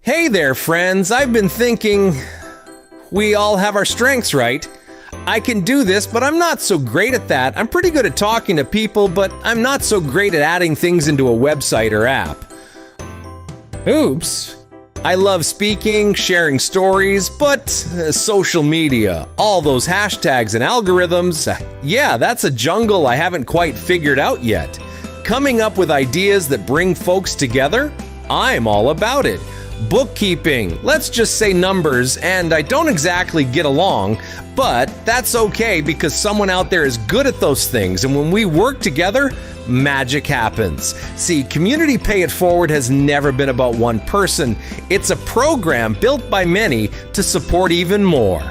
Hey there, friends. I've been thinking we all have our strengths, right? I can do this, but I'm not so great at that. I'm pretty good at talking to people, but I'm not so great at adding things into a website or app. Oops. I love speaking, sharing stories, but social media, all those hashtags and algorithms, yeah, that's a jungle I haven't quite figured out yet. Coming up with ideas that bring folks together? I'm all about it. Bookkeeping, let's just say numbers, and I don't exactly get along, but that's okay because someone out there is good at those things, and when we work together, magic happens. See, Community Pay It Forward has never been about one person. It's a program built by many to support even more.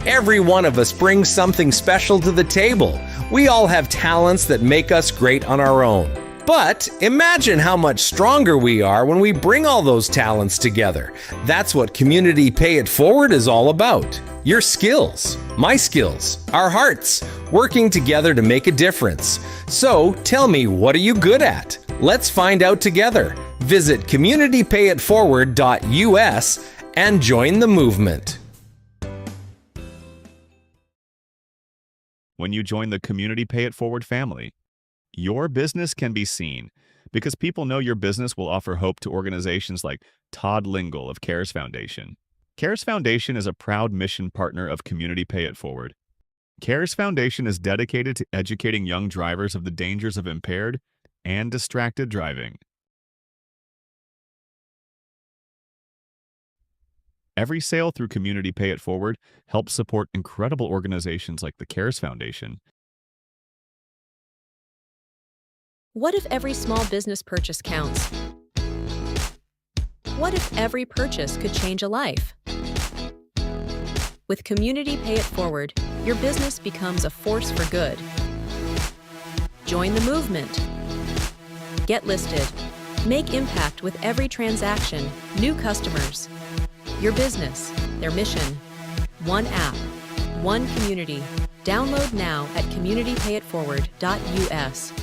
Every one of us brings something special to the table. We all have talents that make us great on our own. But imagine how much stronger we are when we bring all those talents together. That's what Community Pay It Forward is all about. Your skills, my skills, our hearts, working together to make a difference. So tell me, what are you good at? Let's find out together. Visit communitypayitforward.us and join the movement. When you join the Community Pay It Forward family, your business can be seen because people know your business will offer hope to organizations like Todd Lingle of CARES Foundation. CARES Foundation is a proud mission partner of Community Pay It Forward. CARES Foundation is dedicated to educating young drivers of the dangers of impaired and distracted driving. Every sale through Community Pay It Forward helps support incredible organizations like the CARES Foundation. What if every small business purchase counts? What if every purchase could change a life? With Community Pay It Forward, your business becomes a force for good. Join the movement. Get listed. Make impact with every transaction, new customers. Your business, their mission. One app, one community. Download now at communitypayitforward.us.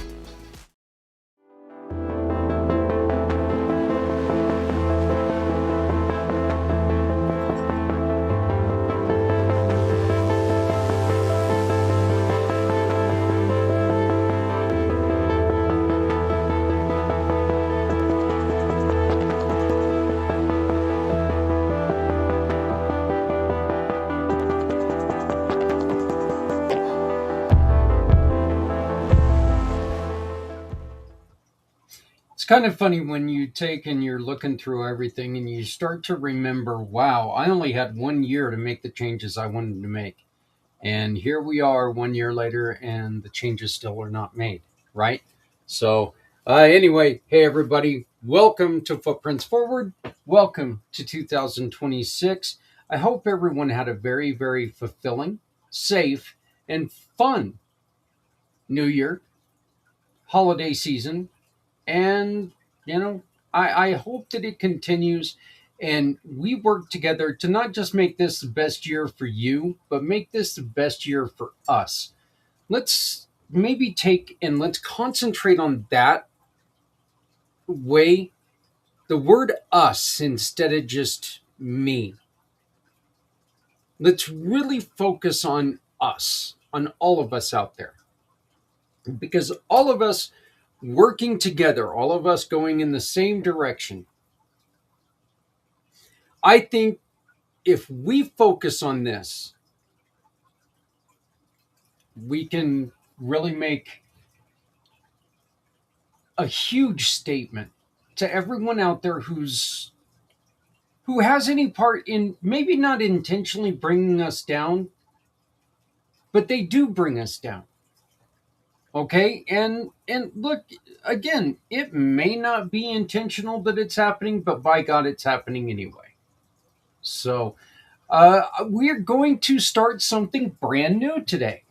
It's kind of funny when you take and you're looking through everything and you start to remember, wow, I only had 1 year to make the changes I wanted to make. And here we are 1 year later and the changes still are not made, right? So anyway, hey, everybody, welcome to Footprints Forward. Welcome to 2026. I hope everyone had a very, very fulfilling, safe, and fun New Year, holiday season. And, I hope that it continues and we work together to not just make this the best year for you, but make this the best year for us. Let's maybe let's concentrate on that way, the word us instead of just me. Let's really focus on us, on all of us out there, because all of us working together, all of us going in the same direction. I think if we focus on this, we can really make a huge statement to everyone out there who has any part in maybe not intentionally bringing us down, but they do bring us down. Okay, and look, again, it may not be intentional that it's happening, but by God, it's happening anyway. So we're going to start something brand new today.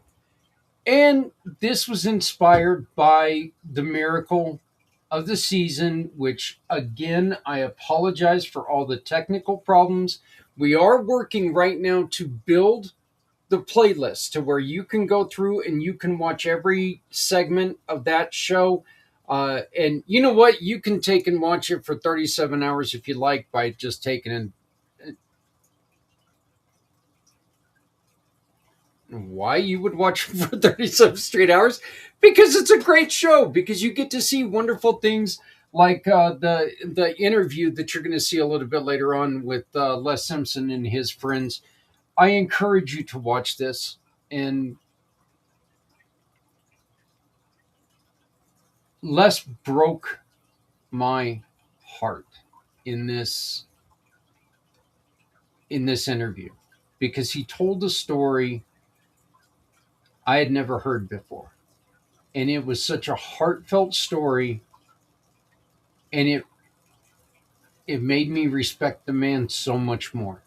And this was inspired by the miracle of the season, which, again, I apologize for all the technical problems. We are working right now to build the playlist to where you can go through and you can watch every segment of that show And you know what? You can take and watch it for 37 hours if you like by just taking and why you would watch it for 37 straight hours? Because it's a great show, because you get to see wonderful things like the interview that you're going to see a little bit later on with Les Simpson and his friends. I encourage you to watch this. And Les broke my heart in this interview because he told a story I had never heard before. And it was such a heartfelt story, and it made me respect the man so much more.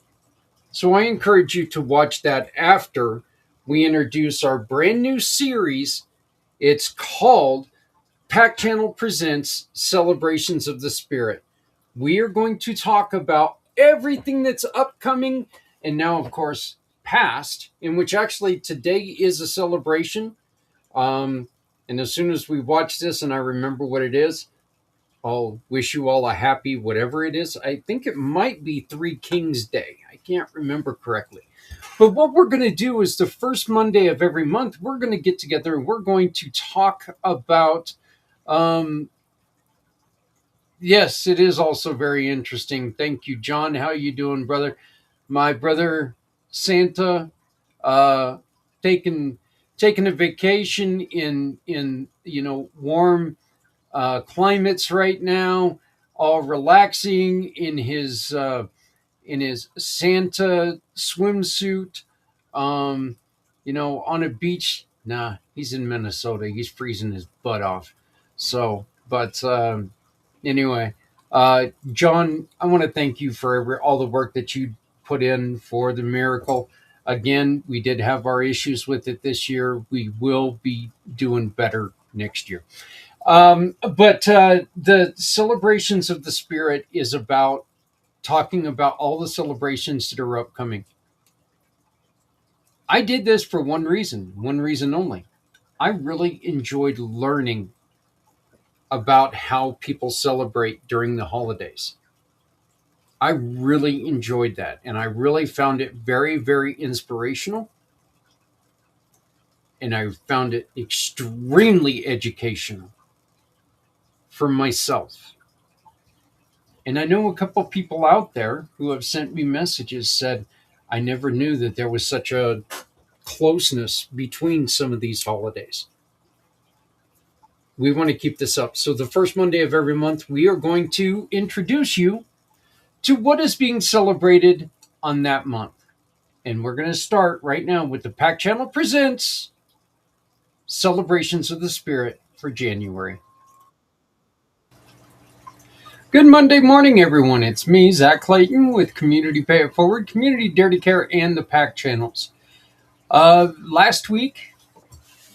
So I encourage you to watch that after we introduce our brand new series. It's called pACT Channel Presents Celebrations of the Spirit. We are going to talk about everything that's upcoming and now, of course, past, in which actually today is a celebration. And as soon as we watch this and I remember what it is, I'll wish you all a happy whatever it is. I think it might be Three Kings Day. I can't remember correctly. But what we're going to do is the first Monday of every month, we're going to get together and we're going to talk about, yes, it is also very interesting. Thank you, John. How you doing, brother? My brother Santa, taking a vacation in warm climates right now, all relaxing in his Santa swimsuit, on a beach. Nah, he's in Minnesota. He's freezing his butt off. So, but anyway, John, I want to thank you for all the work that you put in for the miracle. Again, we did have our issues with it this year. We will be doing better next year. But the celebrations of the Spirit is about talking about all the celebrations that are upcoming. I did this for one reason only. I really enjoyed learning about how people celebrate during the holidays. I really enjoyed that, and I really found it very, very inspirational. And I found it extremely educational for myself. And I know a couple people out there who have sent me messages said, I never knew that there was such a closeness between some of these holidays. We want to keep this up. So the first Monday of every month, we are going to introduce you to what is being celebrated on that month. And we're going to start right now with the pACT Channel Presents Celebrations of the Spirit for January. Good Monday morning, everyone. It's me, Zach Clayton, with Community Pay It Forward, Community Dare to Care, and the pACT channels. Last week,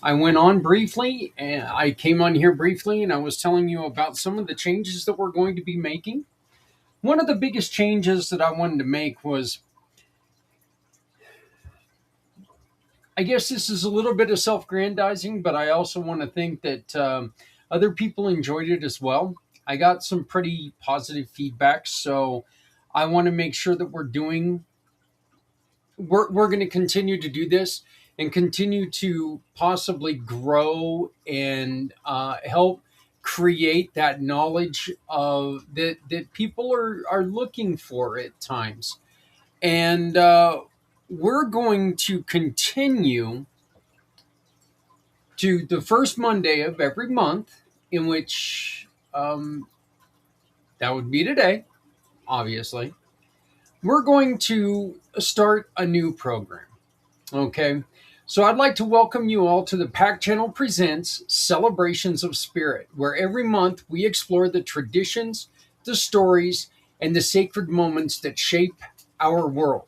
I went on briefly, and I came on here briefly, and I was telling you about some of the changes that we're going to be making. One of the biggest changes that I wanted to make was, I guess this is a little bit of self-grandizing, but I also want to think that other people enjoyed it as well. I got some pretty positive feedback, so I want to make sure that we're going to continue to do this and continue to possibly grow and help create that knowledge of that people are looking for at times. And we're going to continue to the first Monday of every month, in which that would be today, obviously. We're going to start a new program. Okay. So I'd like to welcome you all to the pACT Channel Presents Celebrations of Spirit, where every month we explore the traditions, the stories, and the sacred moments that shape our world.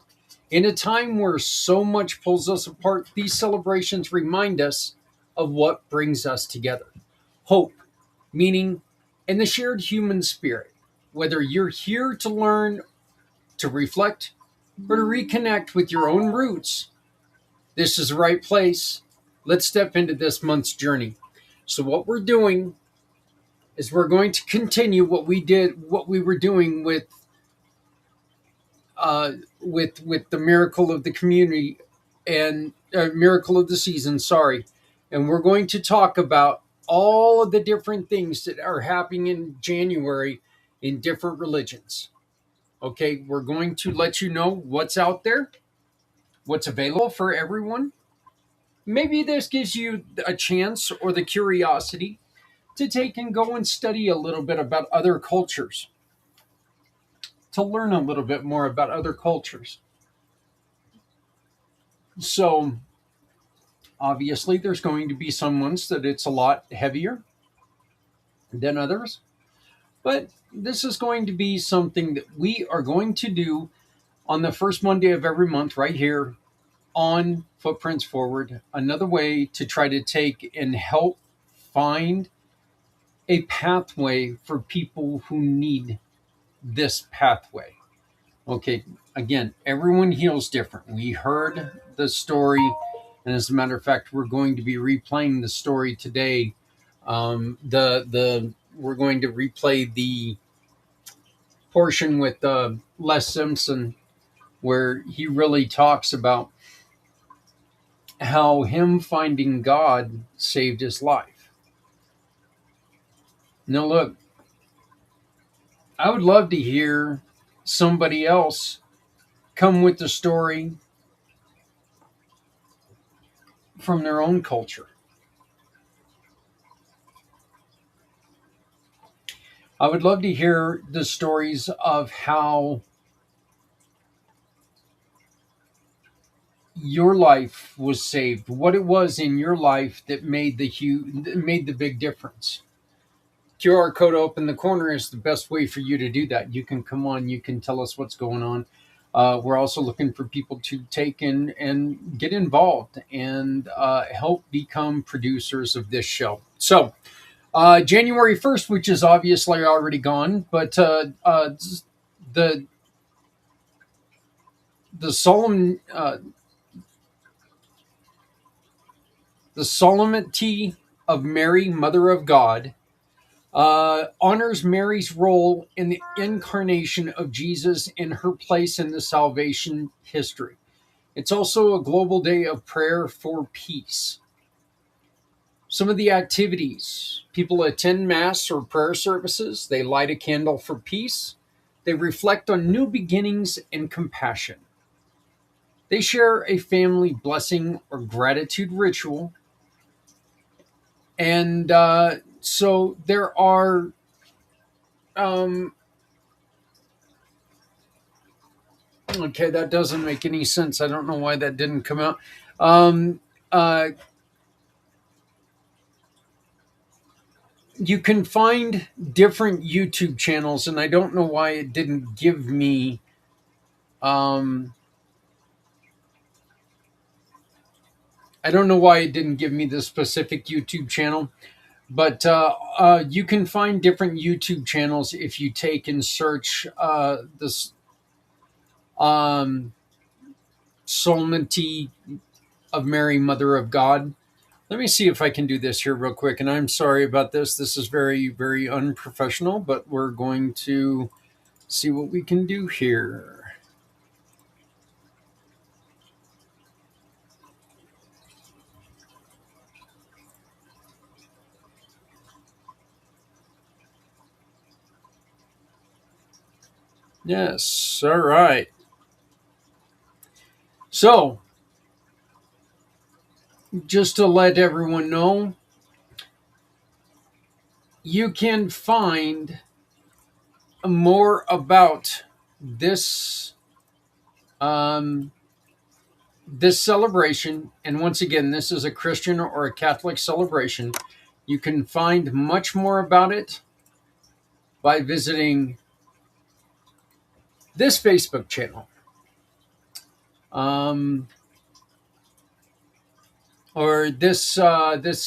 In a time where so much pulls us apart, these celebrations remind us of what brings us together: hope, meaning, and the shared human spirit. Whether you're here to learn, to reflect, or to reconnect with your own roots, this is the right place. Let's step into this month's journey. So what we're doing is we're going to continue what we were doing with the miracle of the community and miracle of the season. Sorry, and we're going to talk about all of the different things that are happening in January in different religions. Okay, we're going to let you know what's out there, what's available for everyone. Maybe this gives you a chance or the curiosity to take and go and study a little bit about other cultures, to learn a little bit more about other cultures. So, obviously, there's going to be some months that it's a lot heavier than others, but this is going to be something that we are going to do on the first Monday of every month, right here on Footprints Forward. Another way to try to take and help find a pathway for people who need this pathway. Okay, again, everyone heals different. We heard the story, and as a matter of fact, we're going to be replaying the story today. We're going to replay the portion with Les Simpson, where he really talks about how him finding God saved his life. Now, look, I would love to hear somebody else come with the story from their own culture. I would love to hear the stories of how your life was saved, what it was in your life that made the big difference. QR code up in the corner is the best way for you to do that. You can come on, you can tell us what's going on. We're also looking for people to take in and get involved and help become producers of this show. So, January 1st, which is obviously already gone, but the solemn the solemnity of Mary, Mother of God, honors Mary's role in the incarnation of Jesus and her place in the salvation history. It's also a global day of prayer for peace. Some of the activities: people attend Mass or prayer services, they light a candle for peace, they reflect on new beginnings and compassion. They share a family blessing or gratitude ritual. And so there are okay, that doesn't make any sense. I don't know why that didn't come out. You can find different YouTube channels, and I don't know why it didn't give me I don't know why it didn't give me the specific YouTube channel, but you can find different YouTube channels if you take and search this Solemnity of Mary, Mother of God. Let me see if I can do this here real quick. And I'm sorry about this. This is very, very unprofessional, but we're going to see what we can do here. Yes, all right. So, just to let everyone know, you can find more about this this celebration. And once again, this is a Christian or a Catholic celebration. You can find much more about it by visiting this Facebook channel, or this okay.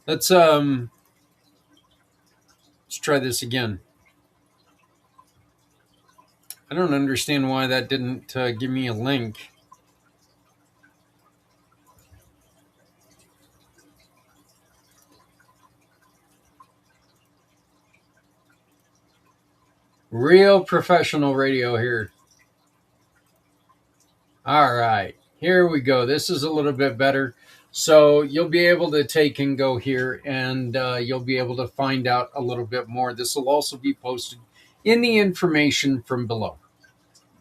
Let's try this again. I don't understand why that didn't give me a link. Real professional radio here. All right, here we go. This is a little bit better. So you'll be able to take and go here, and you'll be able to find out a little bit more. This will also be posted in the information from below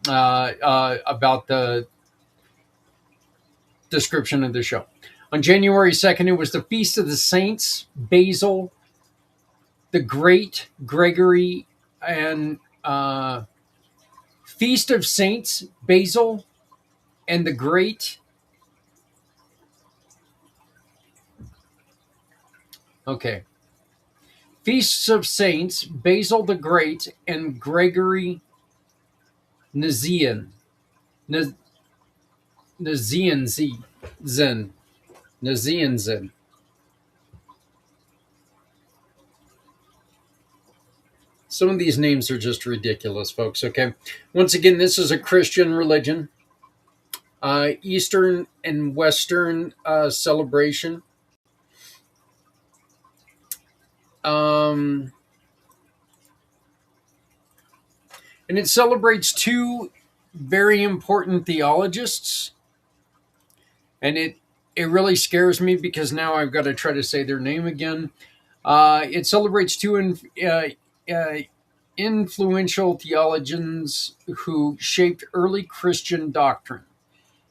about the description of the show. On January 2nd, it was the Feast of the Saints, Basil, the Great, Gregory, and Feast of Saints, Basil, and the Great. Okay. Feasts of Saints, Basil the Great, and Gregory Nazian. Nazianzen. Some of these names are just ridiculous, folks, okay? Once again, this is a Christian religion. Eastern and Western celebration. And it celebrates two very important theologians. And it really scares me because now I've got to try to say their name again. It celebrates two influential theologians who shaped early Christian doctrine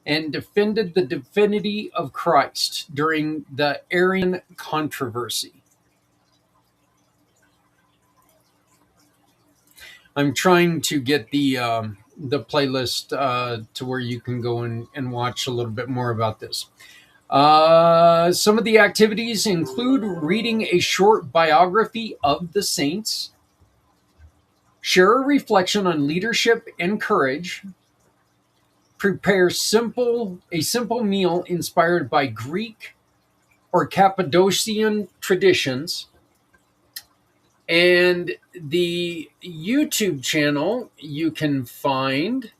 and defended the divinity of Christ during the Arian controversy. I'm trying to get the playlist to where you can go and watch a little bit more about this. Some of the activities include reading a short biography of the saints, share a reflection on leadership and courage, prepare a simple meal inspired by Greek or Cappadocian traditions, and the YouTube channel you can find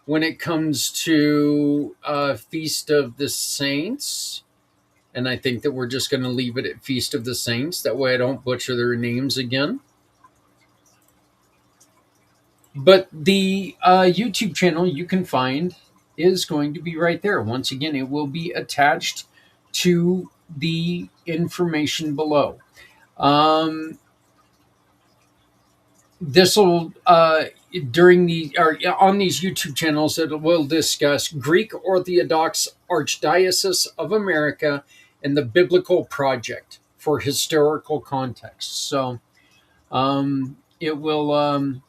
when it comes to Feast of the Saints. And I think that we're just going to leave it at Feast of the Saints. That way I don't butcher their names again. But the YouTube channel you can find is going to be right there. Once again, it will be attached to the information below. This will on these YouTube channels, it will discuss Greek Orthodox Archdiocese of America and the Biblical Project for historical context. So it will.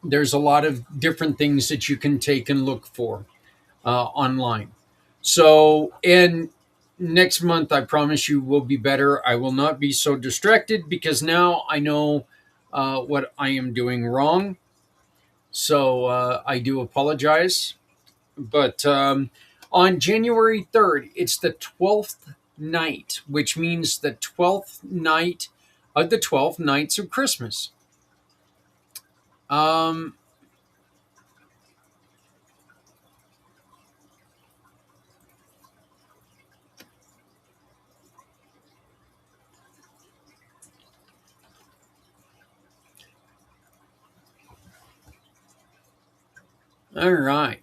There's a lot of different things that you can take and look for online. So, and next month, I promise you will be better. I will not be so distracted because now I know what I am doing wrong. So I do apologize. But on January 3rd, it's the 12th night, which means the 12th night of the 12 nights of Christmas. All right.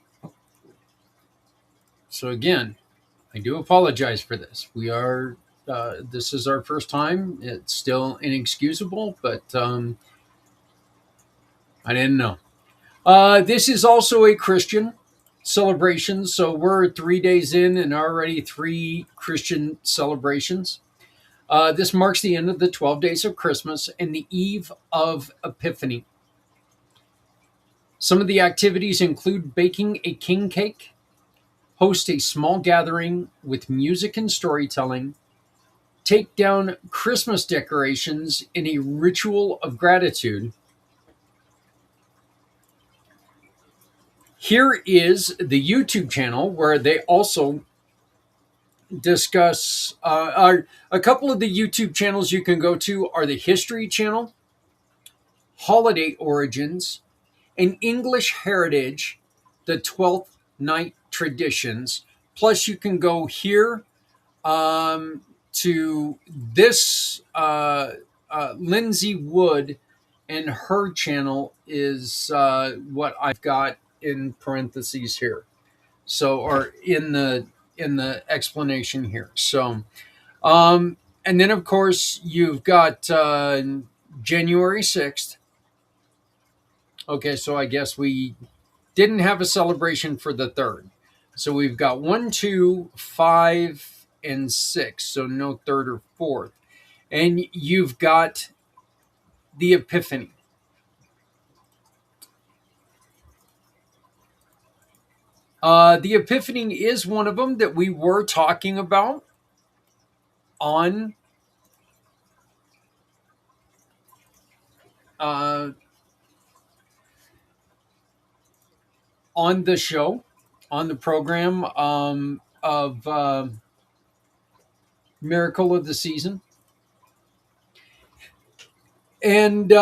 So again, I do apologize for this. This is our first time. It's still inexcusable, but I didn't know. This is also a Christian celebration. So we're 3 days in and already 3 Christian celebrations. This marks the end of the 12 days of Christmas and the eve of Epiphany. Some of the activities include baking a king cake, host a small gathering with music and storytelling, take down Christmas decorations in a ritual of gratitude. Here is the YouTube channel where they also discuss a couple of the YouTube channels you can go to are the History Channel, Holiday Origins, and English Heritage, the 12th Night Traditions. Plus, you can go here to this Lindsay Wood and her channel is what I've got in parentheses here. So, or in the explanation here. So, and then of course you've got January 6th. Okay, so I guess we didn't have a celebration for the 3rd. So we've got 1, 2, 5, and 6. So no 3rd or 4th. And you've got the Epiphany. The Epiphany is one of them that we were talking about on the show, on the program of Miracle of the Season. And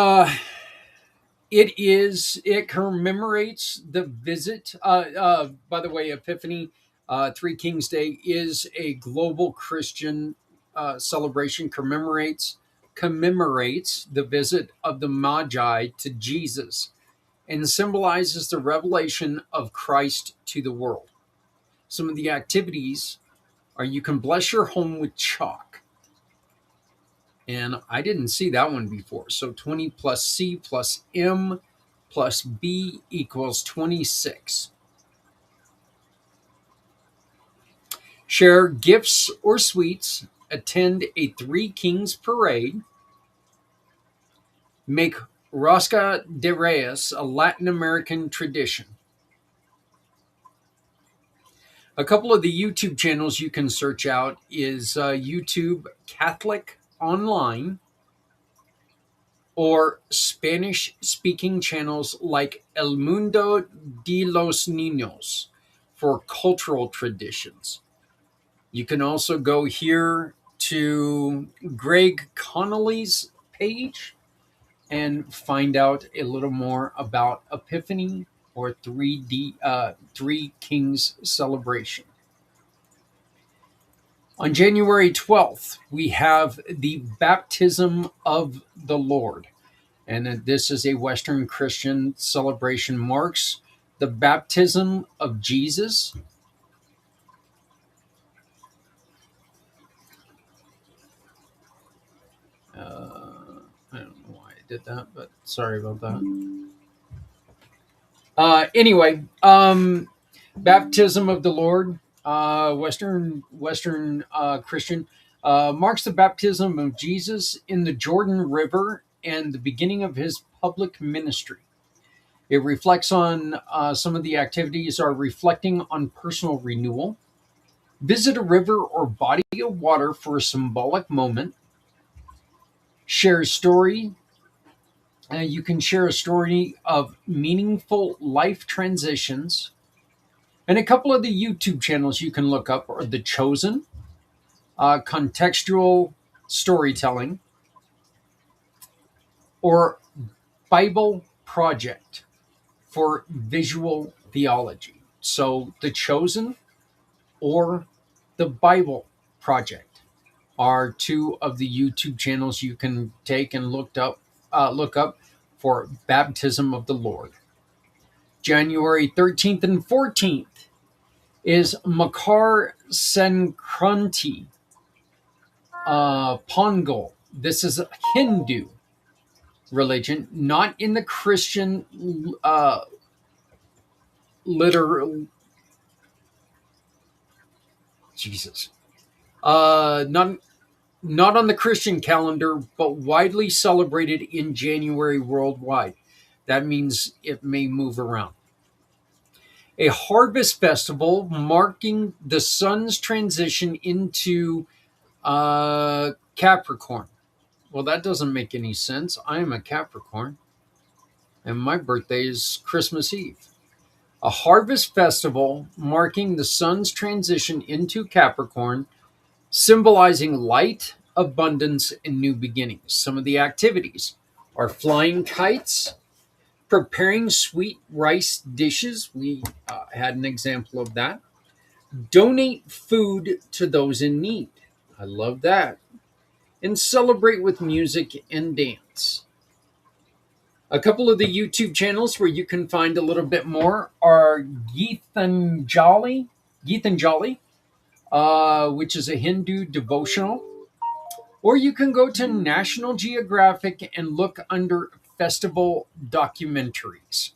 it commemorates the visit. By the way, Epiphany, Three Kings Day, is a global Christian celebration, commemorates the visit of the Magi to Jesus and symbolizes the revelation of Christ to the world. Some of the activities are you can bless your home with chalk. And I didn't see that one before. So 20 plus C plus M plus B equals 26. Share gifts or sweets. Attend a Three Kings parade. Make Rosca de Reyes a Latin American tradition. A couple of the YouTube channels you can search out is YouTube Catholic Online or Spanish-speaking channels like El Mundo de los Niños for cultural traditions. You can also go here to Greg Connolly's page and find out a little more about Epiphany or Three Kings celebration. On January 12th, we have the Baptism of the Lord. And this is a Western Christian celebration, marks the baptism of Jesus. I don't know why I did that, but sorry about that. Anyway, baptism of the Lord, Western Christian, marks the baptism of Jesus in the Jordan River and the beginning of his public ministry. It reflects on some of the activities are reflecting on personal renewal. Visit a river or body of water for a symbolic moment. Share a story. You can share a story of meaningful life transitions. And a couple of the YouTube channels you can look up are The Chosen, Contextual Storytelling, or Bible Project for Visual Theology. So The Chosen or the Bible Project are two of the YouTube channels you can take and look up for Baptism of the Lord. January 13th and 14th is Makar Sankranti Pongal. This is a Hindu religion, not in the Christian not on the Christian calendar, but widely celebrated in January worldwide. That means it may move around. A harvest festival marking the sun's transition into Capricorn. Well, that doesn't make any sense. I am a Capricorn, and my birthday is Christmas Eve. A harvest festival marking the sun's transition into Capricorn, symbolizing light, abundance, and new beginnings. Some of the activities are flying kites, preparing sweet rice dishes. We had an example of that. Donate food to those in need. I love that. And celebrate with music and dance. A couple of the YouTube channels where you can find a little bit more are Geethanjali, which is a Hindu devotional. Or you can go to National Geographic and look under festival documentaries.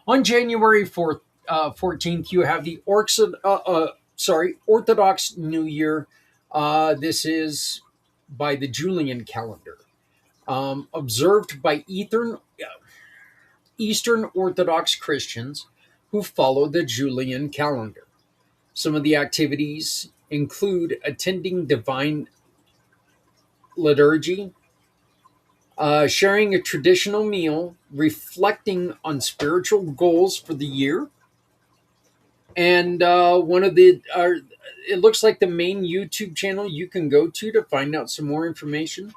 On January 14th, you have the Orthodox New Year. This is by the Julian calendar, observed by Eastern Orthodox Christians who follow the Julian calendar. Some of the activities include attending divine liturgy, sharing a traditional meal, reflecting on spiritual goals for the year, and it looks like the main YouTube channel you can go to find out some more information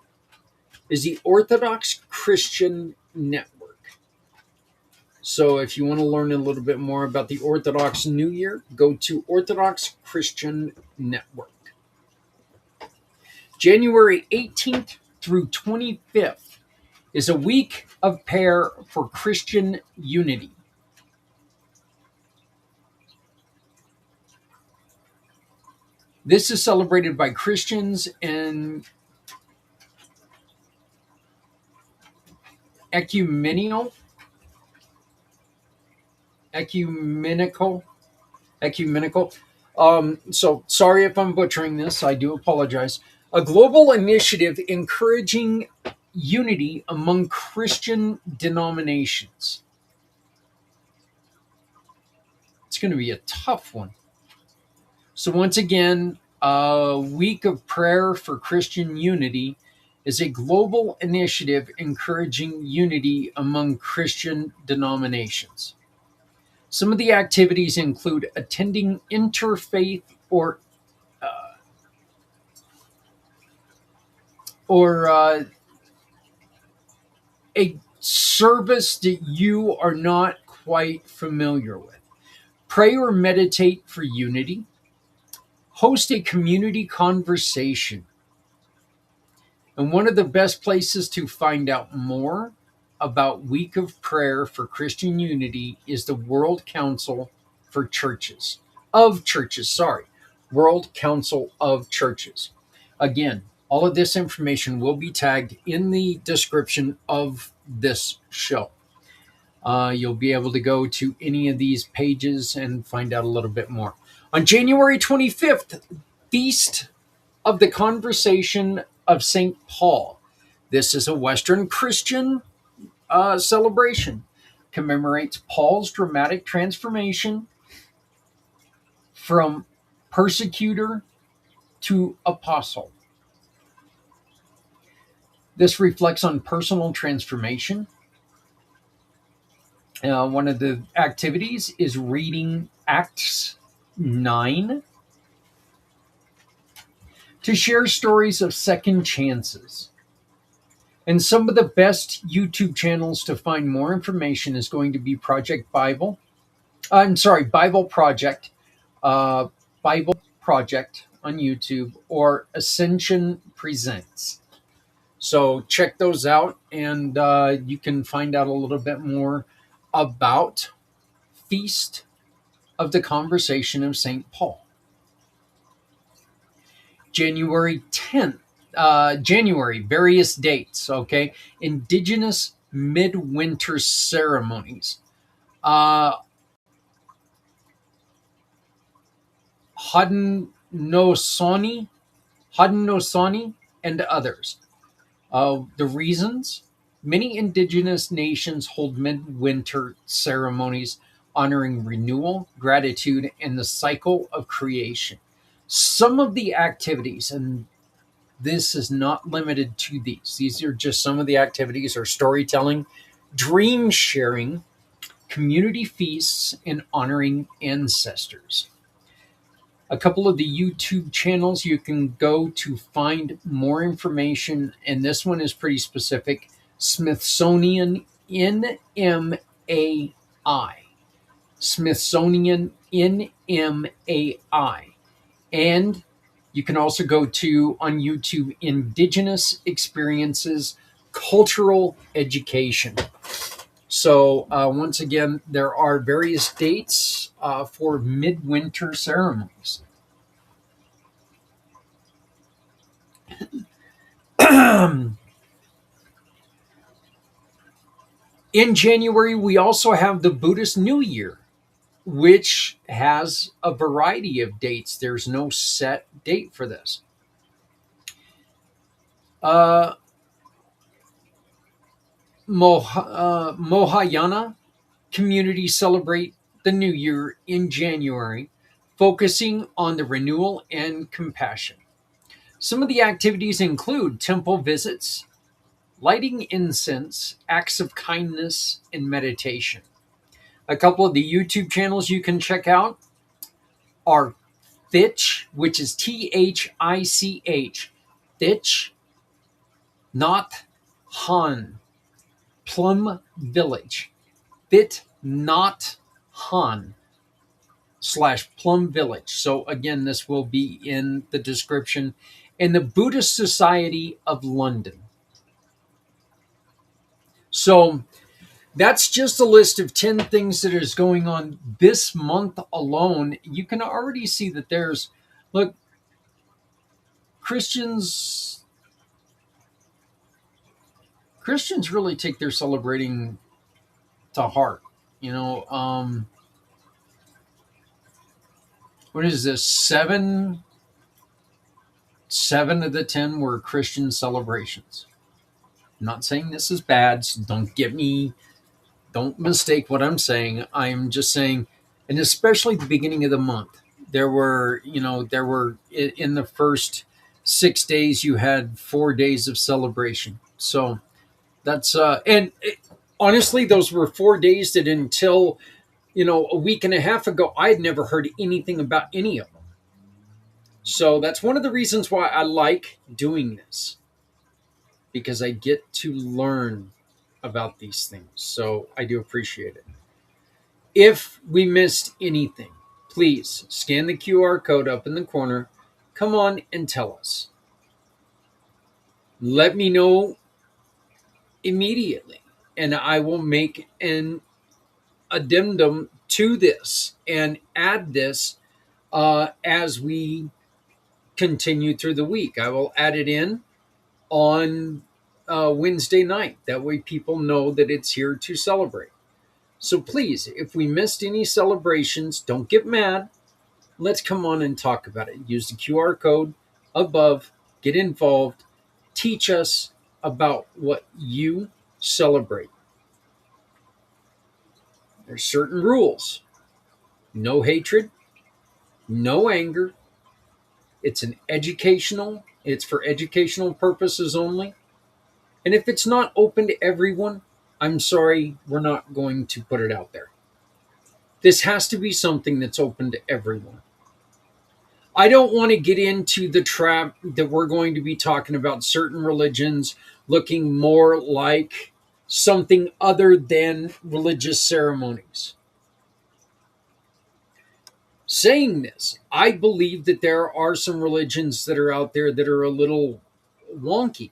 is the Orthodox Christian Network. So if you want to learn a little bit more about the Orthodox New Year, go to Orthodox Christian Network. January 18th through 25th is a week of prayer for Christian unity. This is celebrated by Christians and ecumenical. So sorry if I'm butchering this. I do apologize. A global initiative encouraging unity among Christian denominations. It's going to be a tough one. So once again, a week of prayer for Christian unity is a global initiative encouraging unity among Christian denominations. Some of the activities include attending interfaith or a service that you are not quite familiar with. Pray or meditate for unity. Host a community conversation. And one of the best places to find out more about Week of Prayer for Christian Unity is the World Council of Churches. World Council of Churches. Again, all of this information will be tagged in the description of this show. You'll be able to go to any of these pages and find out a little bit more. On January 25th, Feast of the Conversation of St. Paul. This is a Western Christian celebration. Commemorates Paul's dramatic transformation from persecutor to apostle. This reflects on personal transformation. One of the activities is reading Acts 9 to share stories of second chances. And some of the best YouTube channels to find more information is going to be Bible Project, Bible Project on YouTube, or Ascension Presents. So check those out, and you can find out a little bit more about Feast of the Conversation of St. Paul. January 10th, various dates, okay? Indigenous Midwinter Ceremonies. Haudenosaunee, and others. The reasons? Many indigenous nations hold midwinter ceremonies honoring renewal, gratitude, and the cycle of creation. Some of the activities, and this is not limited to these are just some of the activities, are storytelling, dream sharing, community feasts, and honoring ancestors. A couple of the YouTube channels you can go to find more information, and this one is pretty specific. Smithsonian NMAI. Smithsonian NMAI. And You can also go to, on YouTube, Indigenous Experiences Cultural Education. So once again, there are various dates for midwinter ceremonies. In January, we also have the Buddhist New Year, which has a variety of dates. There's no set date for this. Mahayana communities celebrate the New Year in January, focusing on the renewal and compassion. Some of the activities include temple visits, lighting incense, acts of kindness, and meditation. A couple of the YouTube channels you can check out are Thich, which is Thich, Thich, Not Han, Plum Village, Thich Not Han / Plum Village. So again, this will be in the description. And the Buddhist Society of London. So that's just a list of 10 things that is going on this month alone. You can already see that look, Christians really take their celebrating to heart. What is this? Seven of the 10 were Christian celebrations. I'm not saying this is bad, so don't mistake what I'm saying. I'm just saying, and especially the beginning of the month, there were in the first 6 days, you had 4 days of celebration. So that's, honestly, those were 4 days that until, a week and a half ago, I had never heard anything about any of them. So that's one of the reasons why I like doing this, because I get to learn about these things. So I do appreciate it. If we missed anything, please scan the QR code up in the corner. Come on and tell us. Let me know immediately, and I will make an addendum to this and add this as we continue through the week. I will add it in on Wednesday night. That way people know that it's here to celebrate. So please, if we missed any celebrations, don't get mad. Let's come on and talk about it. Use the QR code above, get involved, teach us about what you celebrate. There's certain rules. No hatred, no anger. It's for educational purposes only. And if it's not open to everyone, I'm sorry, we're not going to put it out there. This has to be something that's open to everyone. I don't want to get into the trap that we're going to be talking about certain religions looking more like something other than religious ceremonies. Saying this, I believe that there are some religions that are out there that are a little wonky.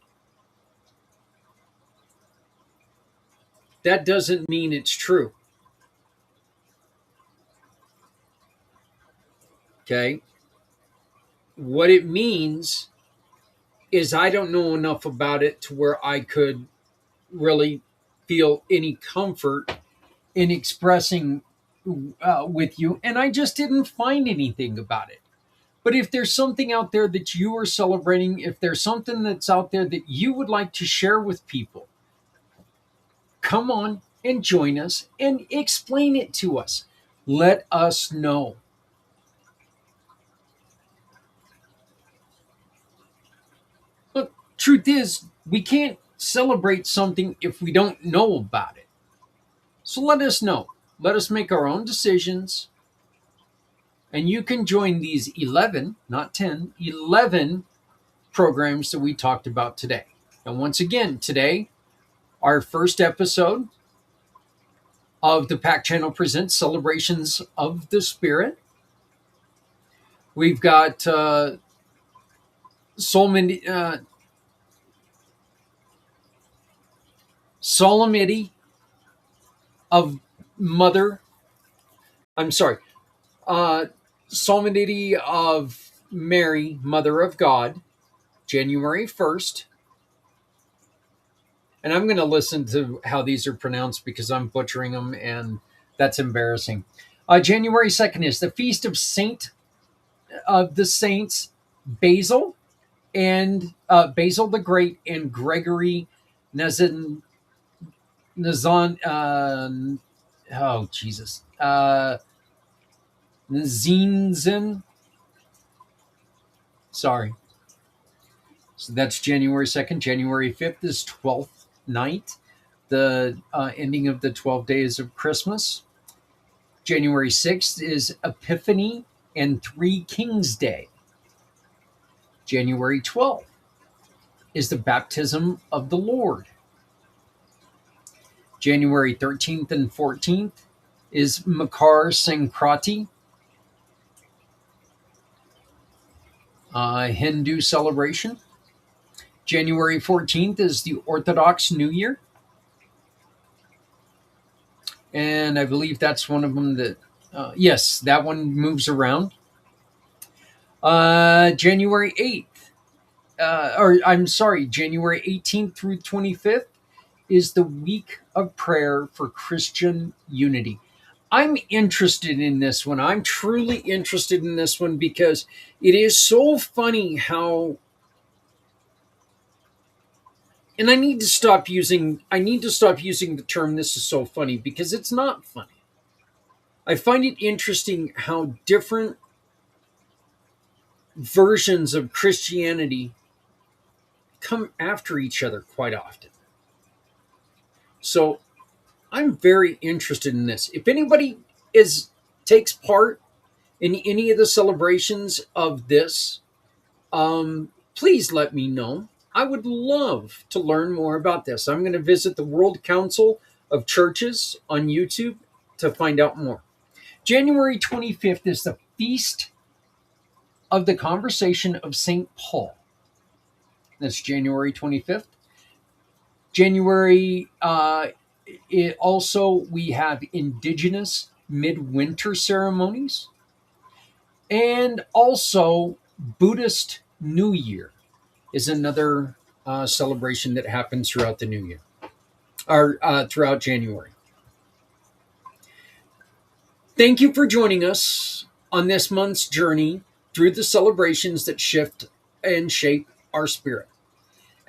That doesn't mean it's true. Okay? What it means is I don't know enough about it to where I could really feel any comfort in expressing with you, and I just didn't find anything about it. But if there's something out there that you are celebrating, if there's something that's out there that you would like to share with people, come on and join us and explain it to us. Let us know. Look, truth is, we can't celebrate something if we don't know about it. So let us know. Let us make our own decisions. And you can join these 11, not 10, 11 programs that we talked about today. And once again, today, our first episode of the pACT channel presents Celebrations of the Spirit. We've got Solemnity of Mother. I'm sorry. Solemnity of Mary, Mother of God, January 1st. And I'm going to listen to how these are pronounced because I'm butchering them, and that's embarrassing. January 2nd is the feast of the saints Basil and Basil the Great and Gregory Nazan. Oh Jesus, Nazinzen. Sorry. So that's January 2nd. January 5th is 12th night, the ending of the 12 days of Christmas. January 6th is Epiphany and Three Kings Day. January 12th is the baptism of the Lord. January 13th and 14th is Makar Sankranti, Hindu celebration. January 14th is the Orthodox New Year. And I believe that's one of them that, yes, that one moves around. January 8th, January 18th through 25th is the Week of Prayer for Christian Unity. I'm interested in this one. I'm truly interested in this one because it is so funny how, and I need to stop using the term "this is so funny" because it's not funny. I find it interesting how different versions of Christianity come after each other quite often. So I'm very interested in this. If anybody takes part in any of the celebrations of this, please let me know. I would love to learn more about this. I'm going to visit the World Council of Churches on YouTube to find out more. January 25th is the Feast of the Conversation of St. Paul. That's January 25th. January, we have Indigenous Midwinter ceremonies, and also Buddhist New Year is another celebration that happens throughout the new year, or throughout January. Thank you for joining us on this month's journey through the celebrations that shift and shape our spirit.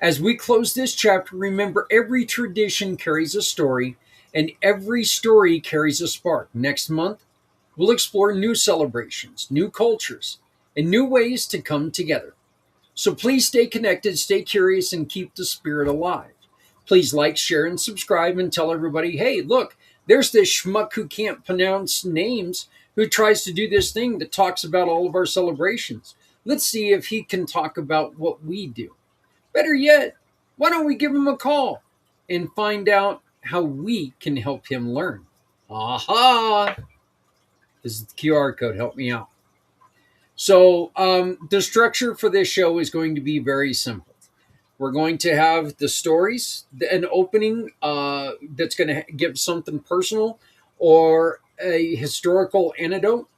As we close this chapter, remember every tradition carries a story, and every story carries a spark. Next month, we'll explore new celebrations, new cultures, and new ways to come together. So please stay connected, stay curious, and keep the spirit alive. Please like, share, and subscribe, and tell everybody, hey, look, there's this schmuck who can't pronounce names who tries to do this thing that talks about all of our celebrations. Let's see if he can talk about what we do. Better yet, why don't we give him a call and find out how we can help him learn? Aha! This is the QR code. Help me out. So the structure for this show is going to be very simple. We're going to have the stories, an opening that's going to give something personal or a historical anecdote,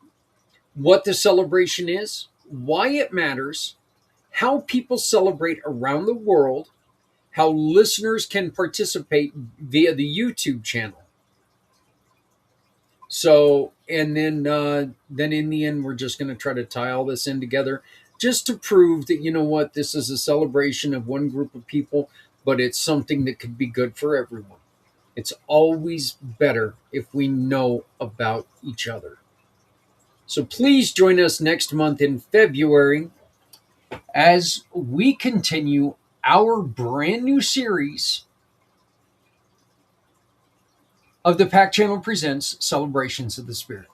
what the celebration is, why it matters, how people celebrate around the world, how listeners can participate via the YouTube channel. So, and then in the end, we're just going to try to tie all this in together just to prove that, you know what, this is a celebration of one group of people, but it's something that could be good for everyone. It's always better if we know about each other. So please join us next month in February as we continue our brand new series of the pACT Channel Presents Celebrations of the Spirit.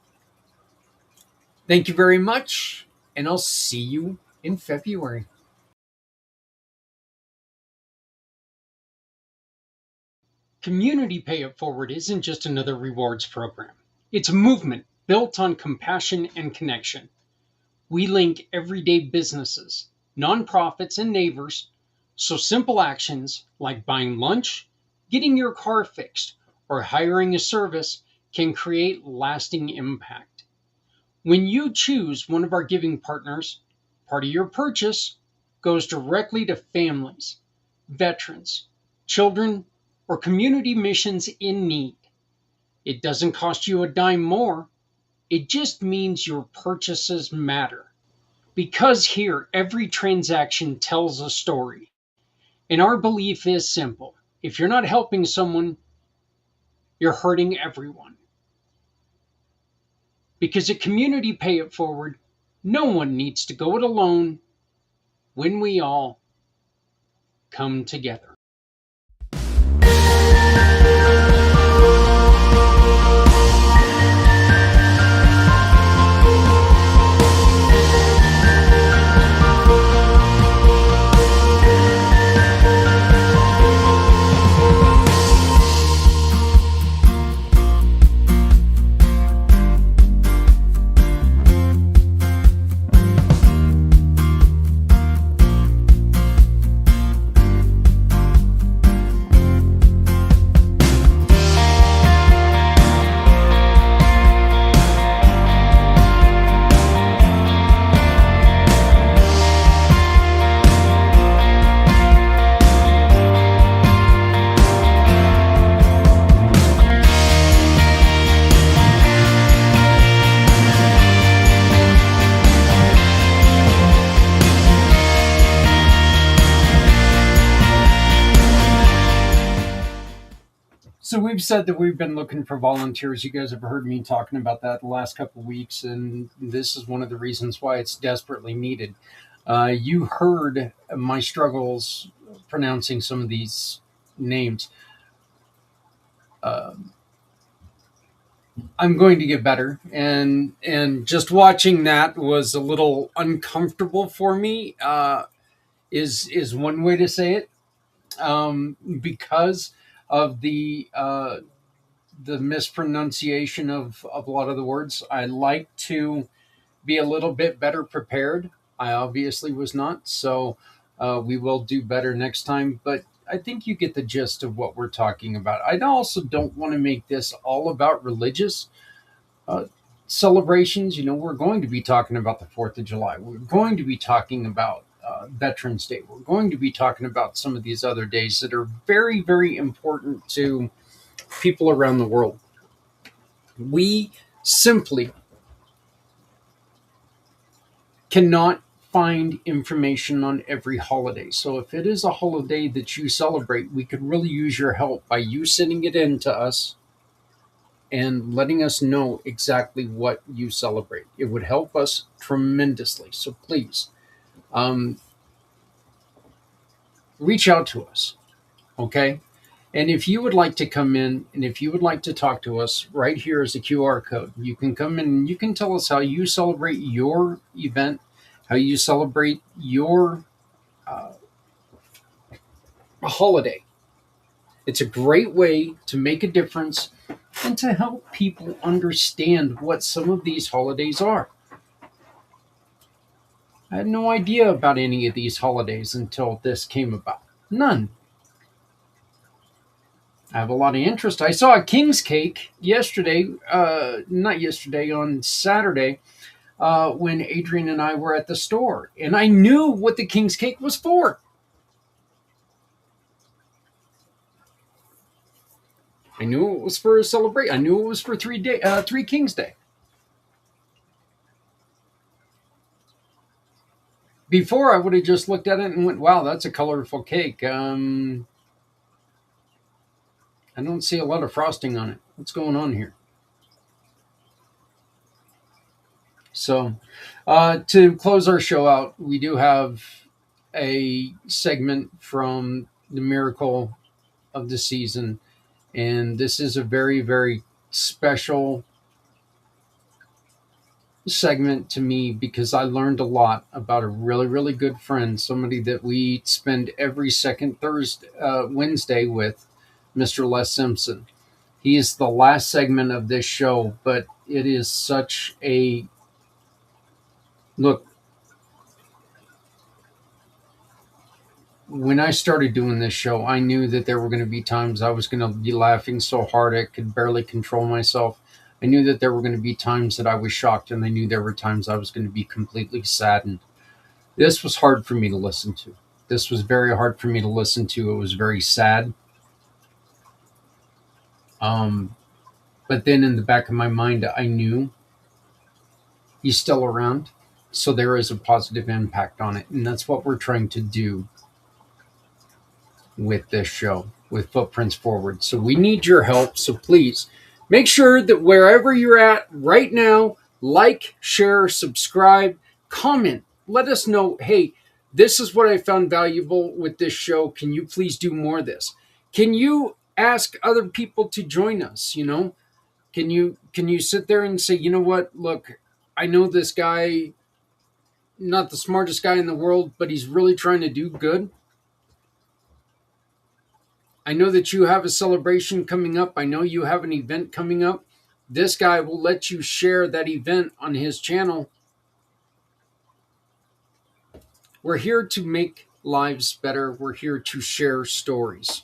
Thank you very much, and I'll see you in February. Community Pay It Forward isn't just another rewards program. It's a movement built on compassion and connection. We link everyday businesses, nonprofits, and neighbors, so simple actions like buying lunch, getting your car fixed, or hiring a service can create lasting impact. When you choose one of our giving partners, part of your purchase goes directly to families, veterans, children, or community missions in need. It doesn't cost you a dime more. It just means your purchases matter. Because here, every transaction tells a story. And our belief is simple. If you're not helping someone, you're hurting everyone. Because at Community Pay It Forward, no one needs to go it alone when we all come together. So we've said that we've been looking for volunteers. You guys have heard me talking about that the last couple of weeks, and this is one of the reasons why it's desperately needed. You heard my struggles pronouncing some of these names. I'm going to get better, and just watching that was a little uncomfortable for me. Is one way to say it, because of the mispronunciation of a lot of the words. I like to be a little bit better prepared. I obviously was not, so we will do better next time. But I think you get the gist of what we're talking about. I also don't want to make this all about religious celebrations. You know, we're going to be talking about the 4th of July. We're going to be talking about Veterans Day. We're going to be talking about some of these other days that are very, very important to people around the world. We simply cannot find information on every holiday. So if it is a holiday that you celebrate, we could really use your help by you sending it in to us and letting us know exactly what you celebrate. It would help us tremendously. So please, reach out to us, okay? And if you would like to come in and if you would like to talk to us, right here is a QR code. You can come in and you can tell us how you celebrate your event, how you celebrate your holiday. It's a great way to make a difference and to help people understand what some of these holidays are. I had no idea about any of these holidays until this came about. None. I have a lot of interest. I saw a king's cake yesterday, on Saturday, when Adrian and I were at the store. And I knew what the king's cake was for. I knew it was for a celebration. I knew it was for Three Kings Day. Before, I would have just looked at it and went, wow, that's a colorful cake. I don't see a lot of frosting on it. What's going on here? So, to close our show out, we do have a segment from the Miracle of the Season. And this is a very, very special segment to me because I learned a lot about a really, really good friend, somebody that we spend every second Wednesday with, Mr. Les Simpson. He is the last segment of this show, but it is such a look. when I started doing this show, I knew that there were going to be times I was going to be laughing so hard I could barely control myself. I knew that there were going to be times that I was shocked, and I knew there were times I was going to be completely saddened. This was hard for me to listen to. This was very hard for me to listen to. It was very sad. But then in the back of my mind, I knew he's still around. So there is a positive impact on it. And that's what we're trying to do with this show, with Footprints Forward. So we need your help. So please make sure that wherever you're at right now, like, share, subscribe, comment. Let us know, hey, this is what I found valuable with this show. Can you please do more of this? Can you ask other people to join us? Can you sit there and say, you know what, look, I know this guy, not the smartest guy in the world, but he's really trying to do good. I know that you have a celebration coming up. I know you have an event coming up. This guy will let you share that event on his channel. We're here to make lives better. We're here to share stories.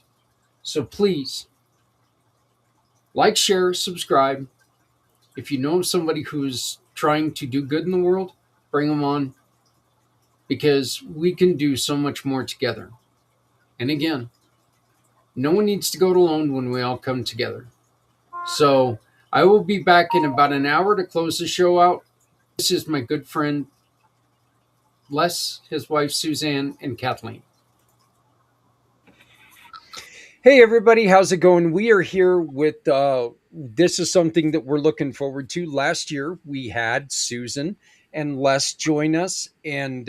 So please, like, share, subscribe. If you know somebody who's trying to do good in the world, bring them on, because we can do so much more together. And again, no one needs to go it alone when we all come together. So I will be back in about an hour to close the show out. This is my good friend Les, his wife Suzanne, and Kathleen. Hey everybody, how's it going? We are here with this is something that we're looking forward to. Last year we had Susan and Les join us, and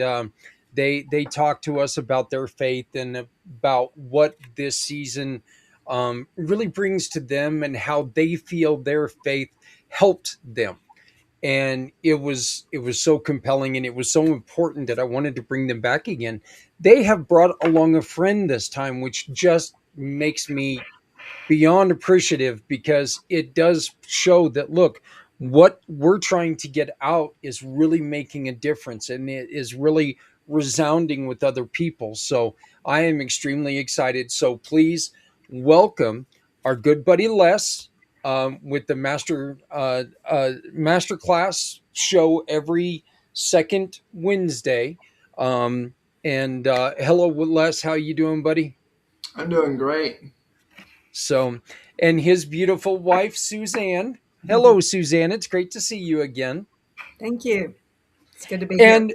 they talked to us about their faith and about what this season really brings to them and how they feel their faith helped them. And it was so compelling, and it was so important that I wanted to bring them back again. They have brought along a friend this time, which just makes me beyond appreciative, because it does show that, look, what we're trying to get out is really making a difference, and it is really resounding with other people. So I am extremely excited. So please welcome our good buddy Les, with the master class show every second Wednesday. And hello, Les, how you doing, buddy? I'm doing great. So, and his beautiful wife, Suzanne. Hello, Suzanne. It's great to see you again. Thank you. It's good to be here.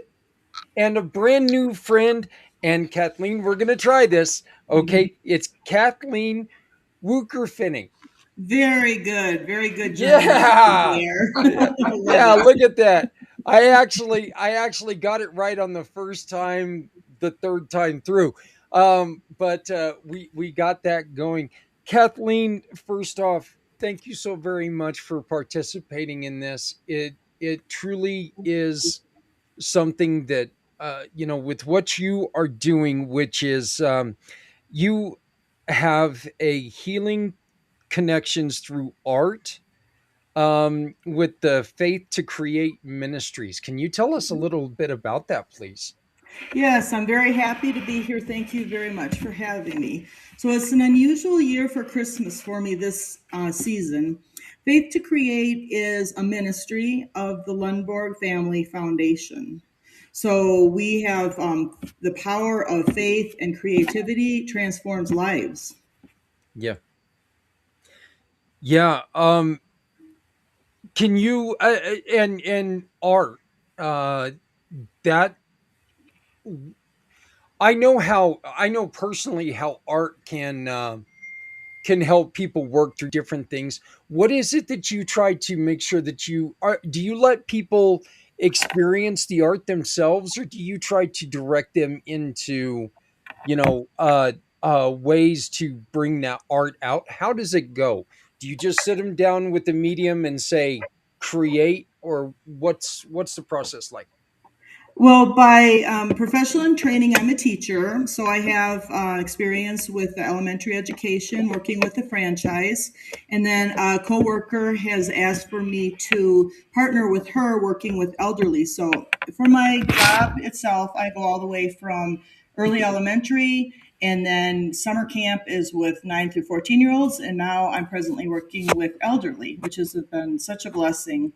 And a brand new friend. And Kathleen, we're going to try this. Okay. It's Kathleen Wuker-Finning. Very good. Very good job. Yeah. Yeah, look at that. I actually got it right on the first time, the third time through. But we got that going. Kathleen, first off, thank you so very much for participating in this. It truly is something that with what you are doing, which is you have a healing connections through art, with the Faith to Create Ministries. Can you tell us a little bit about that, please? Yes, I'm very happy to be here. Thank you very much for having me. So it's an unusual year for Christmas for me this season. Faith to Create is a ministry of the Lundborg Family Foundation. So we have the power of faith and creativity transforms lives. Yeah. Yeah. Can you and art that I know personally how art can help people work through different things. What is it that you try to make sure that do you let people experience the art themselves, or do you try to direct them into ways to bring that art out? How does it go? Do you just sit them down with the medium and say create, or what's the process like? Well, by professional training, I'm a teacher, so I have experience with elementary education, working with a franchise, and then a coworker has asked for me to partner with her working with elderly. So for my job itself, I go all the way from early elementary, and then summer camp is with 9 through 14-year-olds, and now I'm presently working with elderly, which has been such a blessing.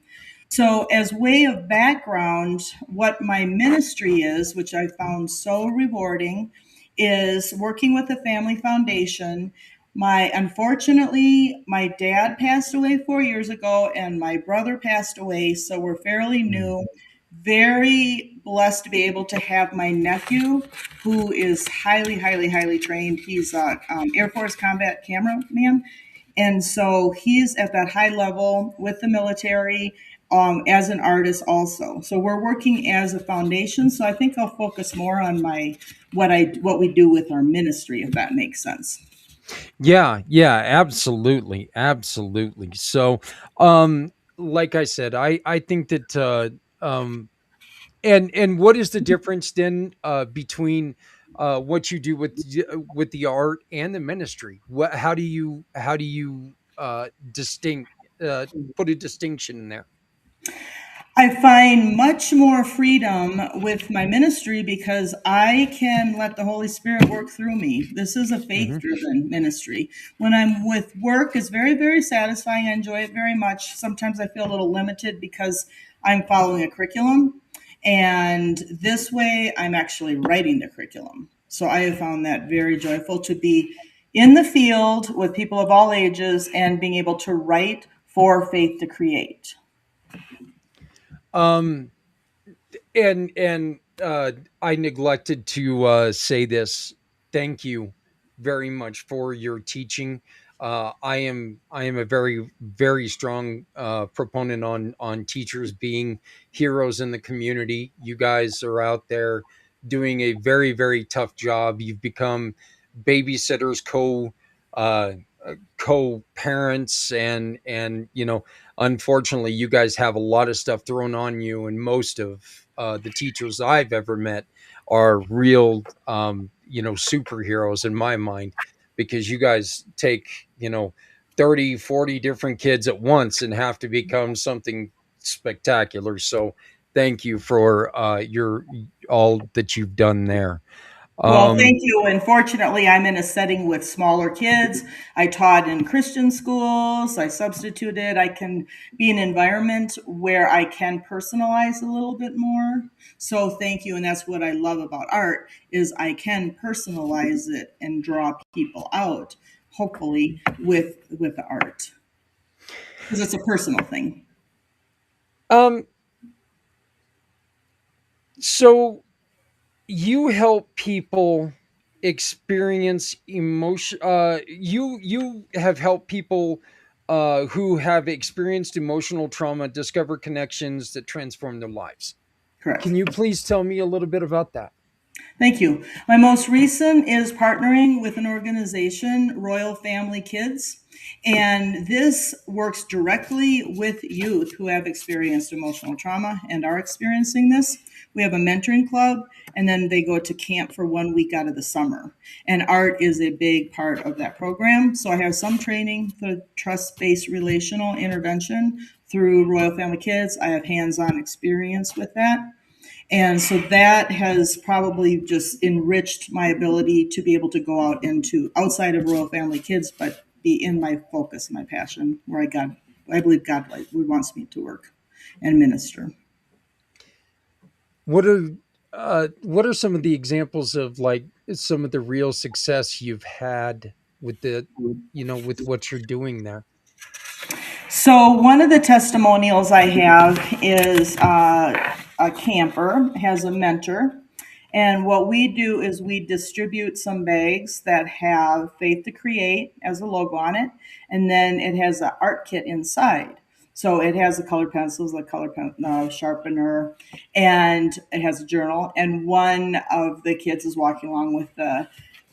So, as way of background, what my ministry is, which I found so rewarding, is working with the family foundation. Unfortunately, my dad passed away 4 years ago, and my brother passed away, so we're fairly new. Very blessed to be able to have my nephew, who is highly, highly, highly trained. He's a Air Force combat cameraman, and so he's at that high level with the military, as an artist also. So we're working as a foundation. So I think I'll focus more on what we do with our ministry, if that makes sense. Yeah, yeah, absolutely, absolutely. So, like I said, I think that and what is the difference then between what you do with the art and the ministry? What how do you distinct put a distinction in there? I find much more freedom with my ministry because I can let the Holy Spirit work through me. This is a Hmm. faith-driven ministry. When I'm with work, it's very, very satisfying. I enjoy it very much. Sometimes I feel a little limited because I'm following a curriculum. And this way, I'm actually writing the curriculum. So I have found that very joyful to be in the field with people of all ages and being able to write for Faith to Create. Um, and I neglected to say this. Thank you very much for your teaching. I am a very strong proponent on teachers being heroes in the community. You guys are out there doing a very tough job. You've become babysitters, uh, co-parents, and unfortunately you guys have a lot of stuff thrown on you, and most of the teachers I've ever met are real superheroes in my mind, because you guys take 30, 40 different kids at once and have to become something spectacular. So thank you for your all that you've done there. Well, um thank you. And fortunately, I'm in a setting with smaller kids. I taught in Christian schools. I substituted. I can be in an environment where I can personalize a little bit more. So thank you. And that's what I love about art is I can personalize it and draw people out, hopefully, with the art. Because it's a personal thing. um so you help people experience emotion. You have helped people who have experienced emotional trauma discover connections that transform their lives. Correct. Can you please tell me a little bit about that? Thank you. My most recent is partnering with an organization, Royal Family Kids. And this works directly with youth who have experienced emotional trauma and are experiencing this. We have a mentoring club, and then they go to camp for 1 week out of the summer. And art is a big part of that program. So I have some training for trust based relational intervention through Royal Family Kids. I have hands on experience with that. And so that has probably just enriched my ability to be able to go out into outside of Royal Family Kids, but be in my focus, my passion, where I believe God wants me to work and minister. What are some of the examples of like some of the real success you've had with with what you're doing there? So one of the testimonials I have is a camper has a mentor, and what we do is we distribute some bags that have Faith to Create as a logo on it, and then it has an art kit inside. So it has the colored pencils, the sharpener, and it has a journal. And one of the kids is walking along with the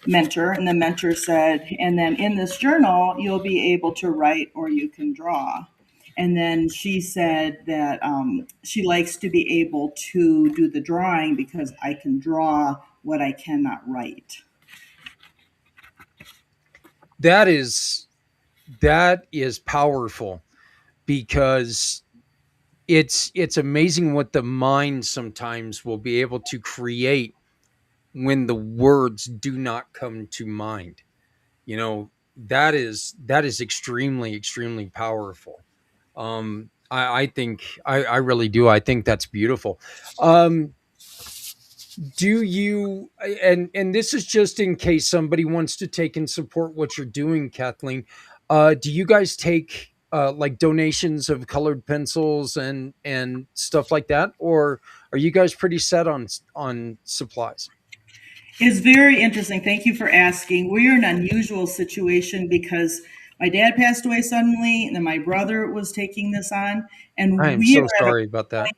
mentor, and the mentor said, and then in this journal you'll be able to write or you can draw. And then she said that she likes to be able to do the drawing because I can draw what I cannot write. That is powerful, because it's amazing what the mind sometimes will be able to create when the words do not come to mind. You know, that is extremely powerful. I think I really do. I think that's beautiful. Um, do you, and this is just in case somebody wants to take and support what you're doing, Kathleen, do you guys take like donations of colored pencils and stuff like that, or are you guys pretty set on supplies? It's very interesting. Thank you for asking. We're in an unusual situation because my dad passed away suddenly, and then my brother was taking this on, I and am we so are at a sorry about that.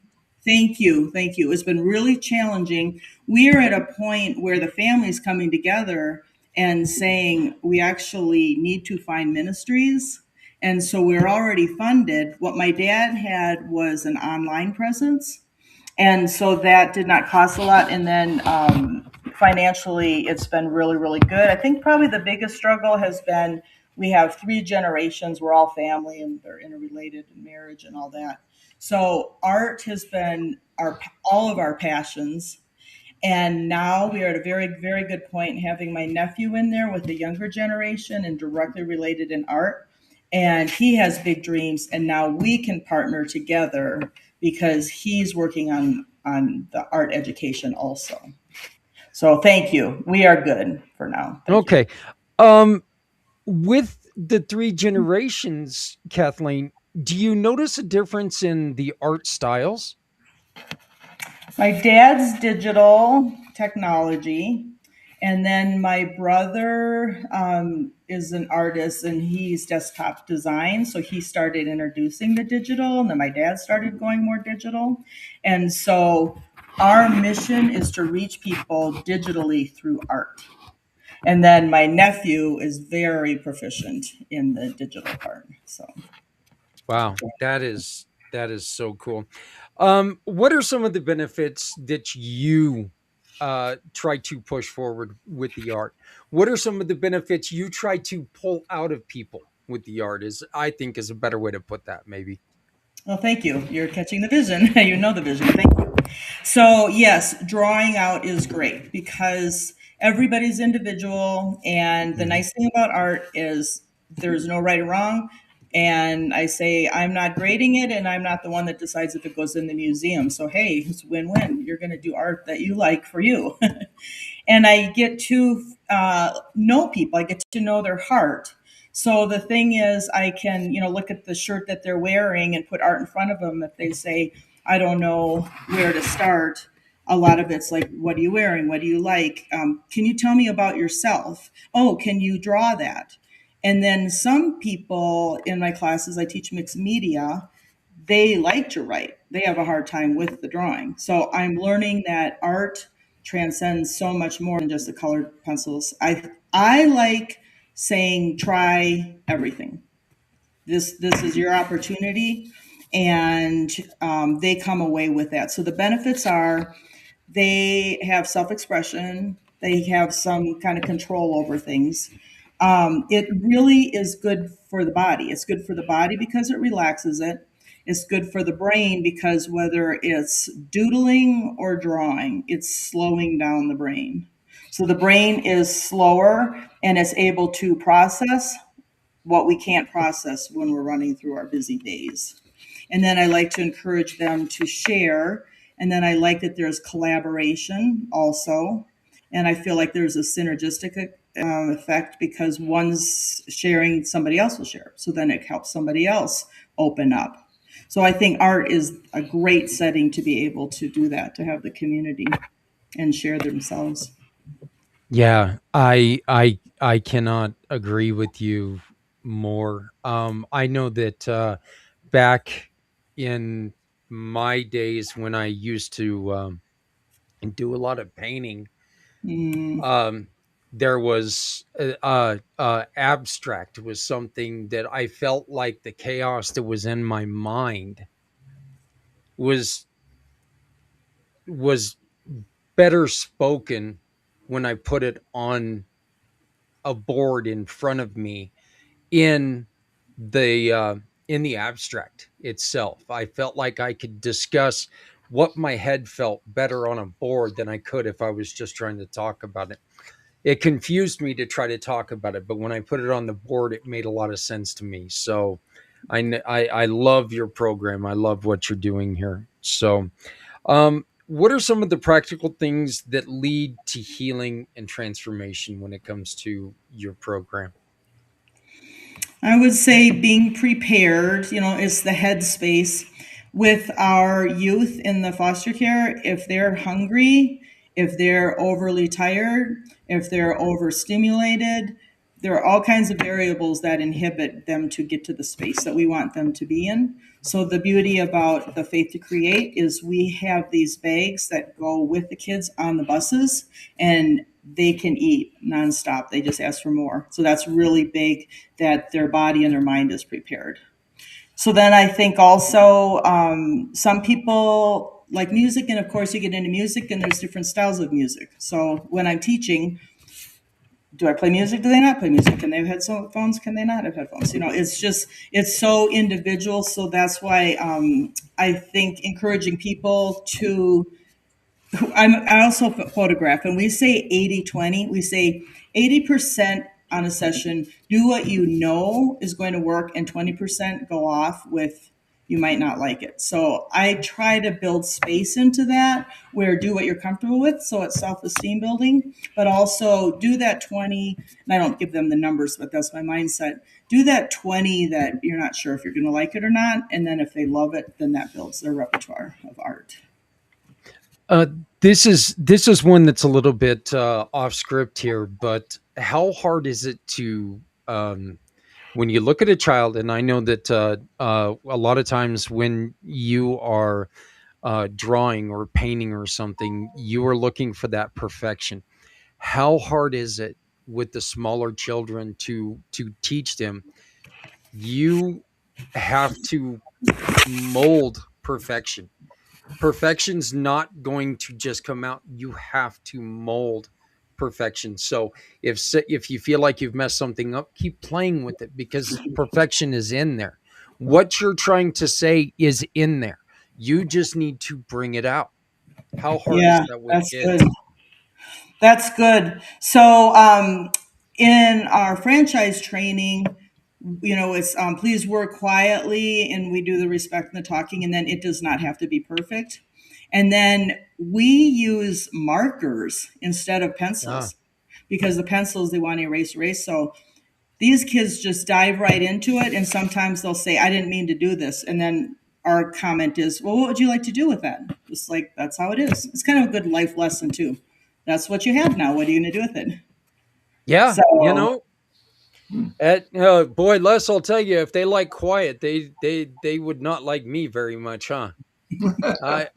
thank you. Thank you. It's been really challenging. We are at a point where the family's coming together and saying we actually need to find ministries. And so we're already funded. What my dad had was an online presence. And so that did not cost a lot. And then financially, it's been really good. I think probably the biggest struggle has been we have three generations. We're all family and they're interrelated in marriage and all that. So art has been our all of our passions. And now we are at a very good point having my nephew in there with the younger generation and directly related in art. And he has big dreams. And now we can partner together because he's working on the art education also. So thank you. We are good for now. Thank you. Okay. Um, with the three generations, Kathleen, do you notice a difference in the art styles? My dad's digital technology, and then my brother is an artist and he's desktop design. So he started introducing the digital, and then my dad started going more digital. And so our mission is to reach people digitally through art. And then my nephew is very proficient in the digital part. So Wow, that is so cool. What are some of the benefits that you try to push forward with the art? What are some of the benefits you try to pull out of people with the art? Is I think is a better way to put that, maybe. well, thank you. You're catching the vision. You know the vision. Thank you. So, yes, drawing out is great because everybody's individual. And the Mhm. nice thing about art is there's no right or wrong. And I say, I'm not grading it, and I'm not the one that decides if it goes in the museum. So, hey, it's win win. You're going to do art that you like for you. And I get to know people. I get to know their heart. So the thing is, I can, look at the shirt that they're wearing and put art in front of them. If they say, I don't know where to start, a lot of it's like, what are you wearing? What do you like? Can you tell me about yourself? Oh, can you draw that? And then some people in my classes, I teach mixed media, they like to write. They have a hard time with the drawing. So I'm learning that art transcends so much more than just the colored pencils. I like saying try everything. This is your opportunity, and they come away with that. So the benefits are they have self-expression, they have some kind of control over things. It really is good for the body. It's good for the body because it relaxes it. It's good for the brain because whether it's doodling or drawing, it's slowing down the brain. So the brain is slower and it's able to process what we can't process when we're running through our busy days. And then I like to encourage them to share. And then I like that there's collaboration also. And I feel like there's a synergistic effect because one's sharing, somebody else will share. So then it helps somebody else open up. So I think art is a great setting to be able to do that, to have the community and share themselves. Yeah, I cannot agree with you more. I know that back in my days when I used to do a lot of painting, Mm, um, there was abstract was something that I felt like the chaos that was in my mind was was better spoken when I put it on a board in front of me in the uh, in the abstract itself. I felt like I could discuss what my head felt better on a board than I could if I was just trying to talk about it. It confused me to try to talk about it, but when I put it on the board, it made a lot of sense to me. So I love your program. I love what you're doing here. So, what are some of the practical things that lead to healing and transformation when it comes to your program? I would say being prepared, is the headspace with our youth in the foster care. If they're hungry, if they're overly tired, if they're overstimulated, there are all kinds of variables that inhibit them to get to the space that we want them to be in. So the beauty about the Faith to Create is we have these bags that go with the kids on the buses, and they can eat nonstop. They just ask for more. So that's really big, that their body and their mind is prepared. So then I think also some people like music, and of course you get into music and there's different styles of music. So when I'm teaching, do I play music? Do they not play music? Can they have headphones? Can they not have headphones? It's so individual. So that's why I think encouraging people to, I also photograph, and we say 80-20. We say 80% on a session, do what you know is going to work, and 20% go off with you might not like it. So I try to build space into that where do what you're comfortable with. So it's self-esteem building, but also do that 20, and I don't give them the numbers, but that's my mindset. Do that 20 that you're not sure if you're going to like it or not. And then if they love it, then that builds their repertoire of art. This is one that's a little bit off script here, but how hard is it to when you look at a child? And I know that a lot of times when you are drawing or painting or something, you are looking for that perfection. How hard is it with the smaller children to teach them? You have to mold perfection. Perfection's not going to just come out. You have to mold perfection. So if you feel like you've messed something up, keep playing with it, because perfection is in there. What you're trying to say is in there. You just need to bring it out. How hard is Yeah, that with that's kids? good. That's good. So in our franchise training, it's please work quietly, and we do the respect and the talking, and then it does not have to be perfect. And then we use markers instead of Ah, pencils, because the pencils, they want to erase. So these kids just dive right into it, and sometimes they'll say, I didn't mean to do this. And then our comment is, well, what would you like to do with that? Just like, that's how it is. It's kind of a good life lesson too. That's what you have now. What are you going to do with it? yeah, So boy, Les, I'll tell you, if they like quiet, they would not like me very much, huh?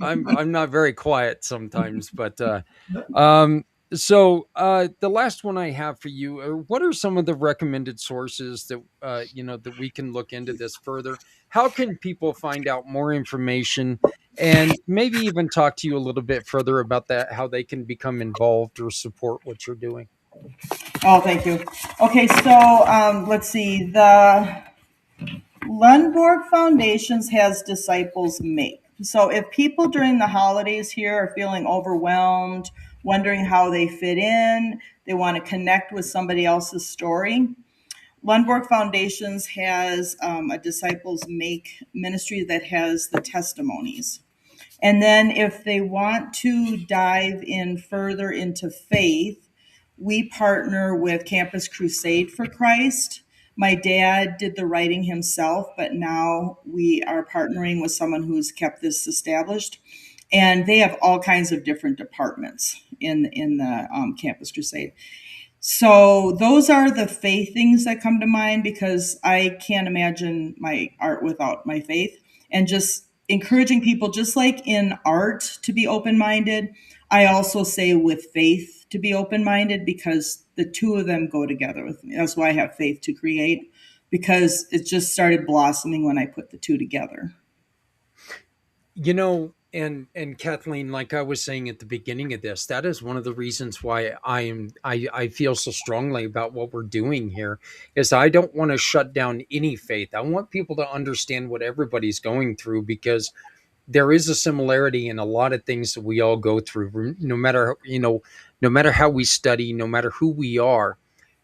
I'm not very quiet sometimes, but um, the last one I have for you, what are some of the recommended sources that that we can look into this further? How can people find out more information, and maybe even talk to you a little bit further about that, how they can become involved or support what you're doing? oh, thank you. Okay, so let's see. The Lundborg Foundations has Disciples Make. So if people during the holidays here are feeling overwhelmed, wondering how they fit in, they want to connect with somebody else's story, Lundborg Foundations has a Disciples Make ministry that has the testimonies. And then if they want to dive in further into faith, we partner with Campus Crusade for Christ. My dad did the writing himself, but now we are partnering with someone who's kept this established. And they have all kinds of different departments in the Campus Crusade. So those are the faith things that come to mind, because I can't imagine my art without my faith. And just encouraging people, just like in art, to be open-minded, I also say with faith to be open-minded, because the two of them go together with me. That's why I have Faith to Create, because it just started blossoming when I put the two together. And Kathleen, like I was saying at the beginning of this, that is one of the reasons why I feel so strongly about what we're doing here, is I don't want to shut down any faith. I want people to understand what everybody's going through, because there is a similarity in a lot of things that we all go through. No matter, no matter how we study, no matter who we are,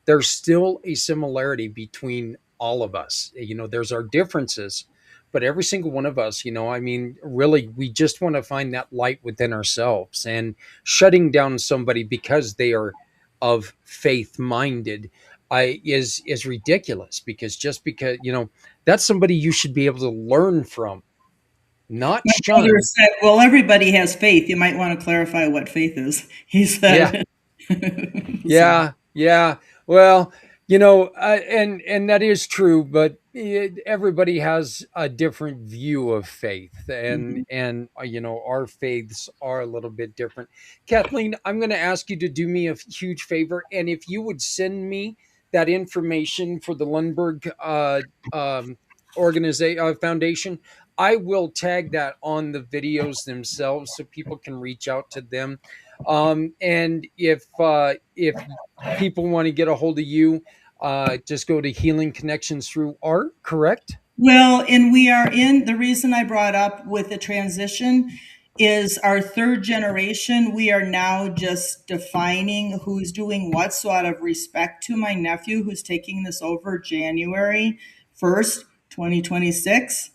there's still a similarity between all of us. There's our differences, but every single one of us, I mean, really, we just want to find that light within ourselves. And shutting down somebody because they are of faith minded, is ridiculous, because just because, that's somebody you should be able to learn from, not My brother shun. said, "Well, everybody has faith. You might want to clarify what faith is." He Yeah. said. So, Yeah, yeah. Well, and that is true, but everybody has a different view of faith, and mhm. our faiths are a little bit different. Kathleen, I'm going to ask you to do me a huge favor, and if you would send me that information for the Lundberg organization foundation, I will tag that on the videos themselves so people can reach out to them. And if people want to get a hold of you, just go to Healing Connections through art, correct? Well, and we are in the reason I brought up with the transition is our third generation. We are now just defining who's doing what. So, out of respect to my nephew who's taking this over January 1st, 2026,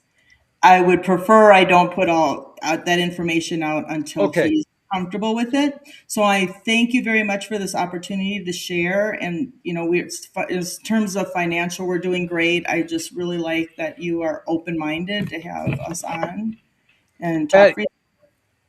I would prefer I don't put all that information out until Okay. he's comfortable with it. So I thank you very much for this opportunity to share. And in terms of financial, we're doing great. I just really like that you are open minded to have us on and Uh, talk for you.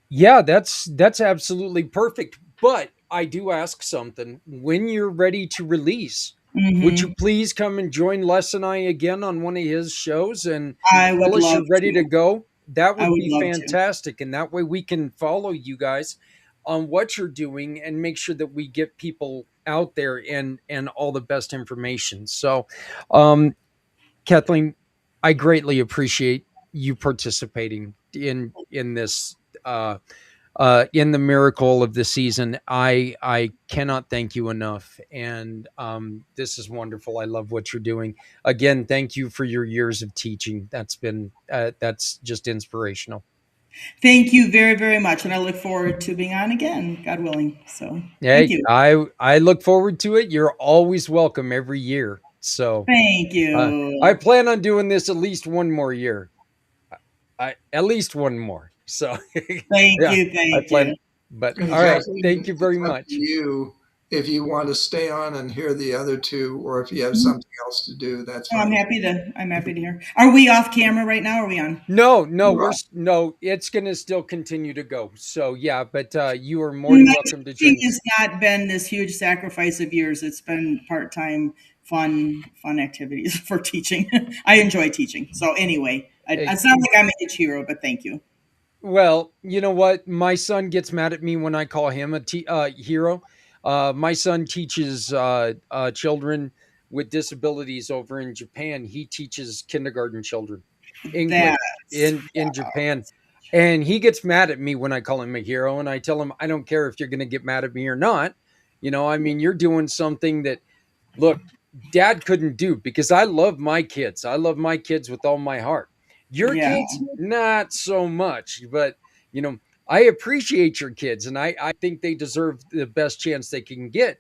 yeah, that's absolutely perfect. But I do ask something. When you're ready to release, would you Hmm. please come and join Les and I again on one of his shows and I would tell us love you're ready to to. go? That I would would be love to. fantastic. And that way we can follow you guys on what you're doing and make sure that we get people out there and all the best information. So, um, Kathleen, I greatly appreciate you participating in this in the miracle of the season. I cannot thank you enough, and this is wonderful. I love what you're doing. Again, thank you for your years of teaching. That's just inspirational. Thank you very, very much. And I look forward to being on again, God willing. So thank Hey, you. I look forward to it. You're always welcome every year. So Thank I you. plan on doing this at least one more year. At least one more. So Thank yeah, you. I Thank you. plan. But And all right, thank Kathleen, you very it's up to much. you if you want to stay on and hear the other two, or if you have Mhm. something else to do, that's Oh, I'm fine. happy to. I'm happy to hear. Are we off camera right now? Or are we on? No, no, You're no. It's going to still continue to go. So yeah, but you are more than My welcome to teaching join. has not been this huge sacrifice of years. It's been part time, fun activities for teaching. I enjoy teaching. So anyway, Eh, it's not like I'm a hitch hero, but thank you. Well, you know what? My son gets mad at me when I call him a hero. My son teaches children with disabilities over in Japan. He teaches kindergarten children English That's in Japan. And he gets mad at me when I call him a hero. And I tell him, I don't care if you're going to get mad at me or not. I mean, you're doing something that, look, dad couldn't do, because I love my kids. I love my kids with all my heart. Your yeah. kids, not so much, but you know, I appreciate your kids, and I think they deserve the best chance they can get.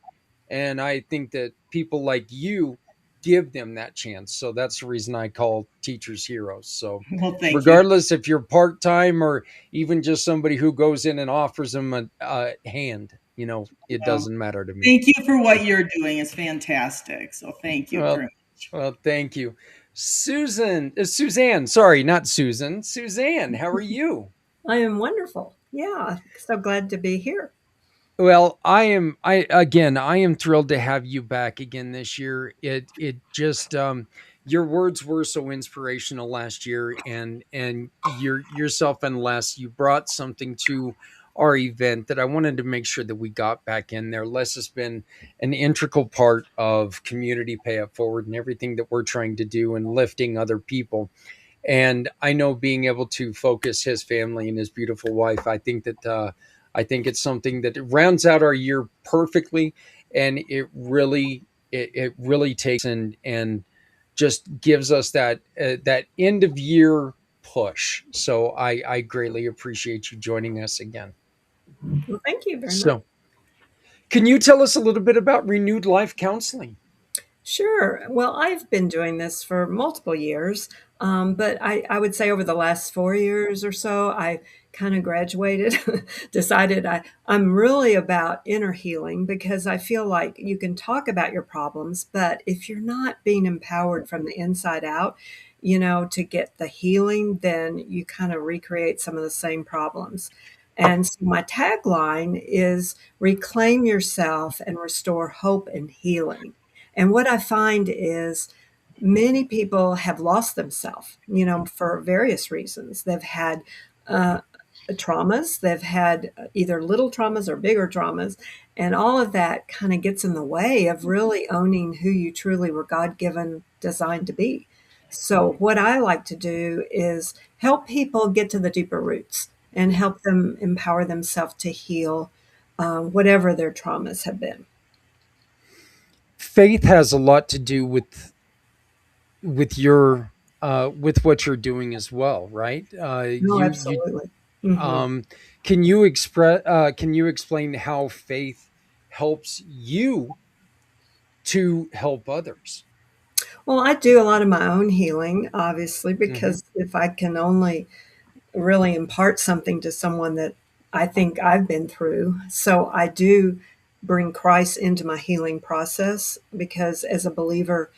And I think that people like you give them that chance. So that's the reason I call teachers heroes. So Well, thank you. regardless if you're part-time or even just somebody who goes in and offers them a hand, it Well, doesn't matter to me. thank you for what you're doing. It's fantastic. So thank you very Well, much. well, thank you. Suzanne, sorry, not Susan. Suzanne, how are you? I am wonderful. Yeah, so glad to be here. Well, I am thrilled to have you back again this year. It just your words were so inspirational last year, and yourself and Les, you brought something to our event that I wanted to make sure that we got back in there. Les has been an integral part of community pay it forward and everything that we're trying to do and lifting other people. And I know being able to focus his family and his beautiful wife, I think it's something that rounds out our year perfectly, and it really takes and just gives us that that end of year push. So I greatly appreciate you joining us again. Well, thank you very much. So, can you tell us a little bit about Renewed Life Counseling? Sure. Well, I've been doing this for multiple years, but I would say over the last 4 years or so, I kind of graduated, decided I'm really about inner healing because I feel like you can talk about your problems, but if you're not being empowered from the inside out, to get the healing, then you kind of recreate some of the same problems. And so my tagline is reclaim yourself and restore hope and healing. And what I find is many people have lost themselves, for various reasons. They've had uh, traumas, they've had either little traumas or bigger traumas, and all of that kind of gets in the way of really owning who you truly were God given, designed to be. So, what I like to do is help people get to the deeper roots and help them empower themselves to heal whatever their traumas have been. Faith has a lot to do with with what you're doing as well, right? No, You absolutely. Hmm. um, can you explain how faith helps you to help others? Well, I do a lot of my own healing, obviously, Hmm. because if I can only really impart something to someone that I think I've been through. So I do bring Christ into my healing process because as a believer,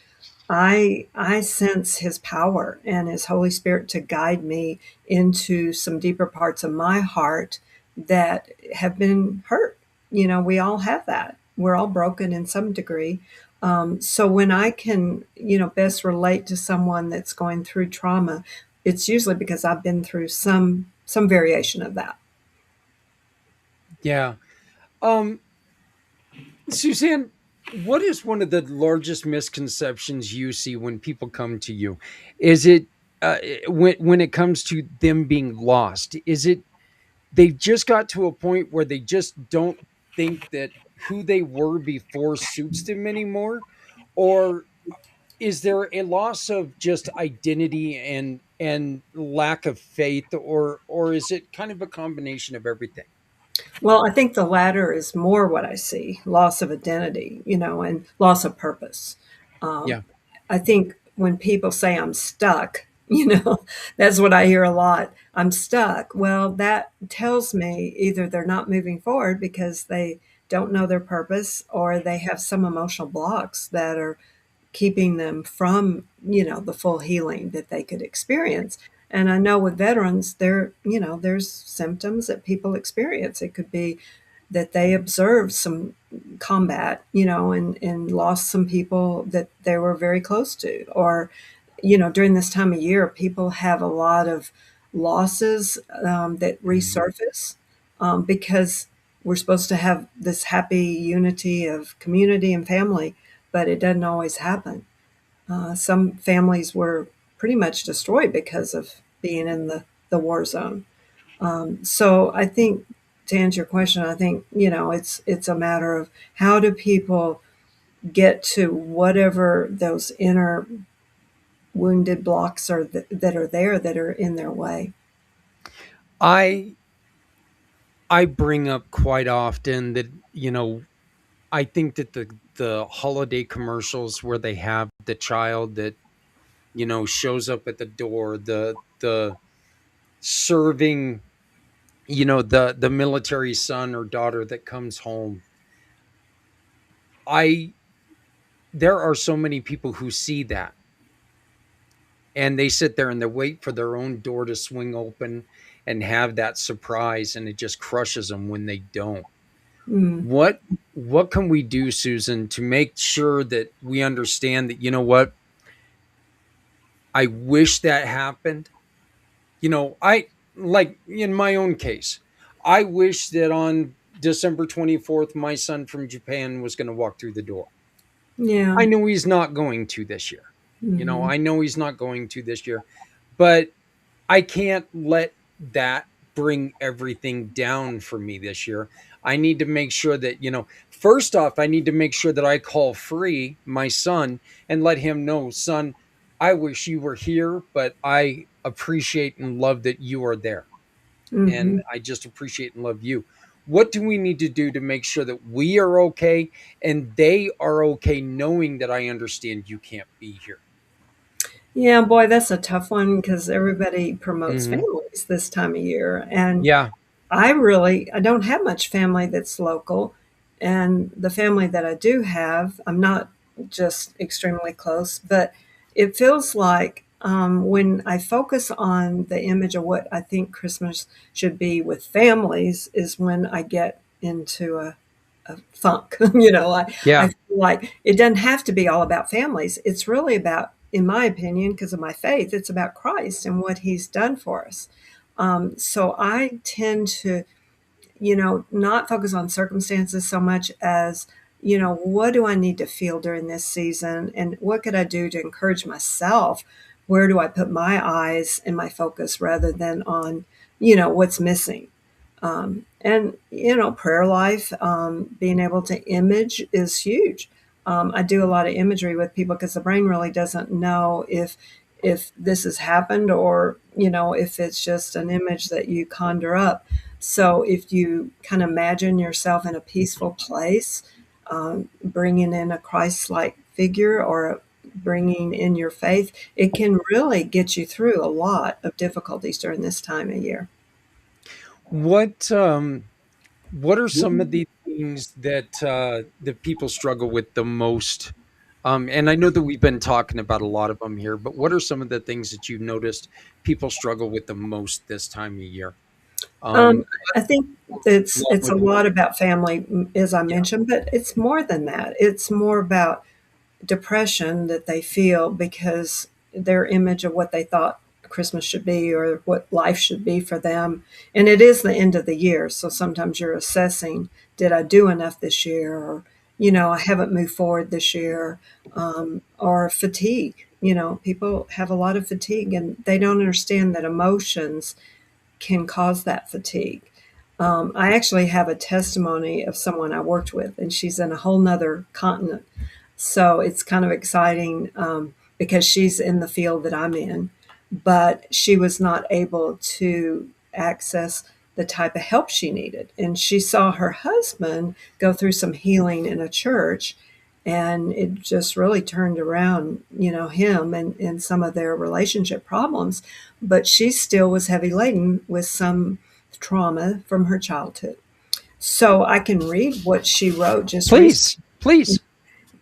I sense his power and his Holy Spirit to guide me into some deeper parts of my heart that have been hurt. We all have that. We're all broken in some degree. So when I can, best relate to someone that's going through trauma, it's usually because I've been through some variation of that. Yeah. Um, Suzanne, what is one of the largest misconceptions you see when people come to you? Is it when it comes to them being lost? Is it they've just got to a point where they just don't think that who they were before suits them anymore, or is there a loss of just identity and lack of faith, or is it kind of a combination of everything? Well, I think the latter is more what I see, loss of identity, and loss of purpose. Um, Yeah. I think when people say I'm stuck, that's what I hear a lot. I'm stuck. Well, that tells me either they're not moving forward because they don't know their purpose or they have some emotional blocks that are keeping them from, the full healing that they could experience. And I know with veterans, there's symptoms that people experience. It could be that they observed some combat, and lost some people that they were very close to. Or, during this time of year, people have a lot of losses that Mhm. resurface because we're supposed to have this happy unity of community and family, but it doesn't always happen. Some families were pretty much destroyed because of being in the war zone. So I think to answer your question, I think it's a matter of how do people get to whatever those inner wounded blocks are that are there that are in their way. I I bring up quite often that I think that the holiday commercials where they have the child that shows up at the door, the serving, the military son or daughter that comes home. I There are so many people who see that and they sit there and they wait for their own door to swing open and have that surprise, and it just crushes them when they don't. Mm. What can we do, Susan, to make sure that we understand that, what, I wish that happened. I, like in my own case, I wish that on December 24th my son from Japan was going to walk through the door. Yeah. I know he's not going to this year. Hmm. I know he's not going to this year, but I can't let that bring everything down for me this year. I need to make sure that, first off, I need to make sure that I call free my son and let him know, son, I wish you were here, but I appreciate and love that you are there. And Hmm. I just appreciate and love you. What do we need to do to make sure that we are okay and they are okay knowing that I understand you can't be here? Yeah, boy, that's a tough one because everybody promotes Hmm. families this time of year. And Yeah. I don't have much family that's local. And the family that I do have, I'm not just extremely close, but it feels like when I focus on the image of what I think Christmas should be with families is when I get into a funk. I Yeah. feel like it doesn't have to be all about families. It's really about, in my opinion, because of my faith, it's about Christ and what he's done for us. So I tend to, not focus on circumstances so much as, what do I need to feel during this season and what could I do to encourage myself? Where do I put my eyes and my focus rather than on, what's missing? And prayer life, being able to image is huge. I do a lot of imagery with people because the brain really doesn't know if this has happened or if it's just an image that you conjure up. So if you kind of imagine yourself in a peaceful place, bringing in a Christ-like figure or bringing in your faith, it can really get you through a lot of difficulties during this time of year. What what are some of the things that people struggle with the most? And I know that we've been talking about a lot of them here, but what are some of the things that you've noticed people struggle with the most this time of year? Um, Um, I think it's along it's a with lot about family, as I yeah, mentioned, but it's more than that. It's more about depression that they feel because their image of what they thought Christmas should be or what life should be for them. And it is the end of the year. So sometimes you're assessing, did I do enough this year? Or, I haven't moved forward this year. Or fatigue. People have a lot of fatigue and they don't understand that emotions can cause that fatigue. I actually have a testimony of someone I worked with, and she's in a whole nother continent. So it's kind of exciting because she's in the field that I'm in, but she was not able to access the type of help she needed. And she saw her husband go through some healing in a church, and it just really turned around, him and some of their relationship problems. But she still was heavy laden with some trauma from her childhood. So I can read what she wrote just recently please, please.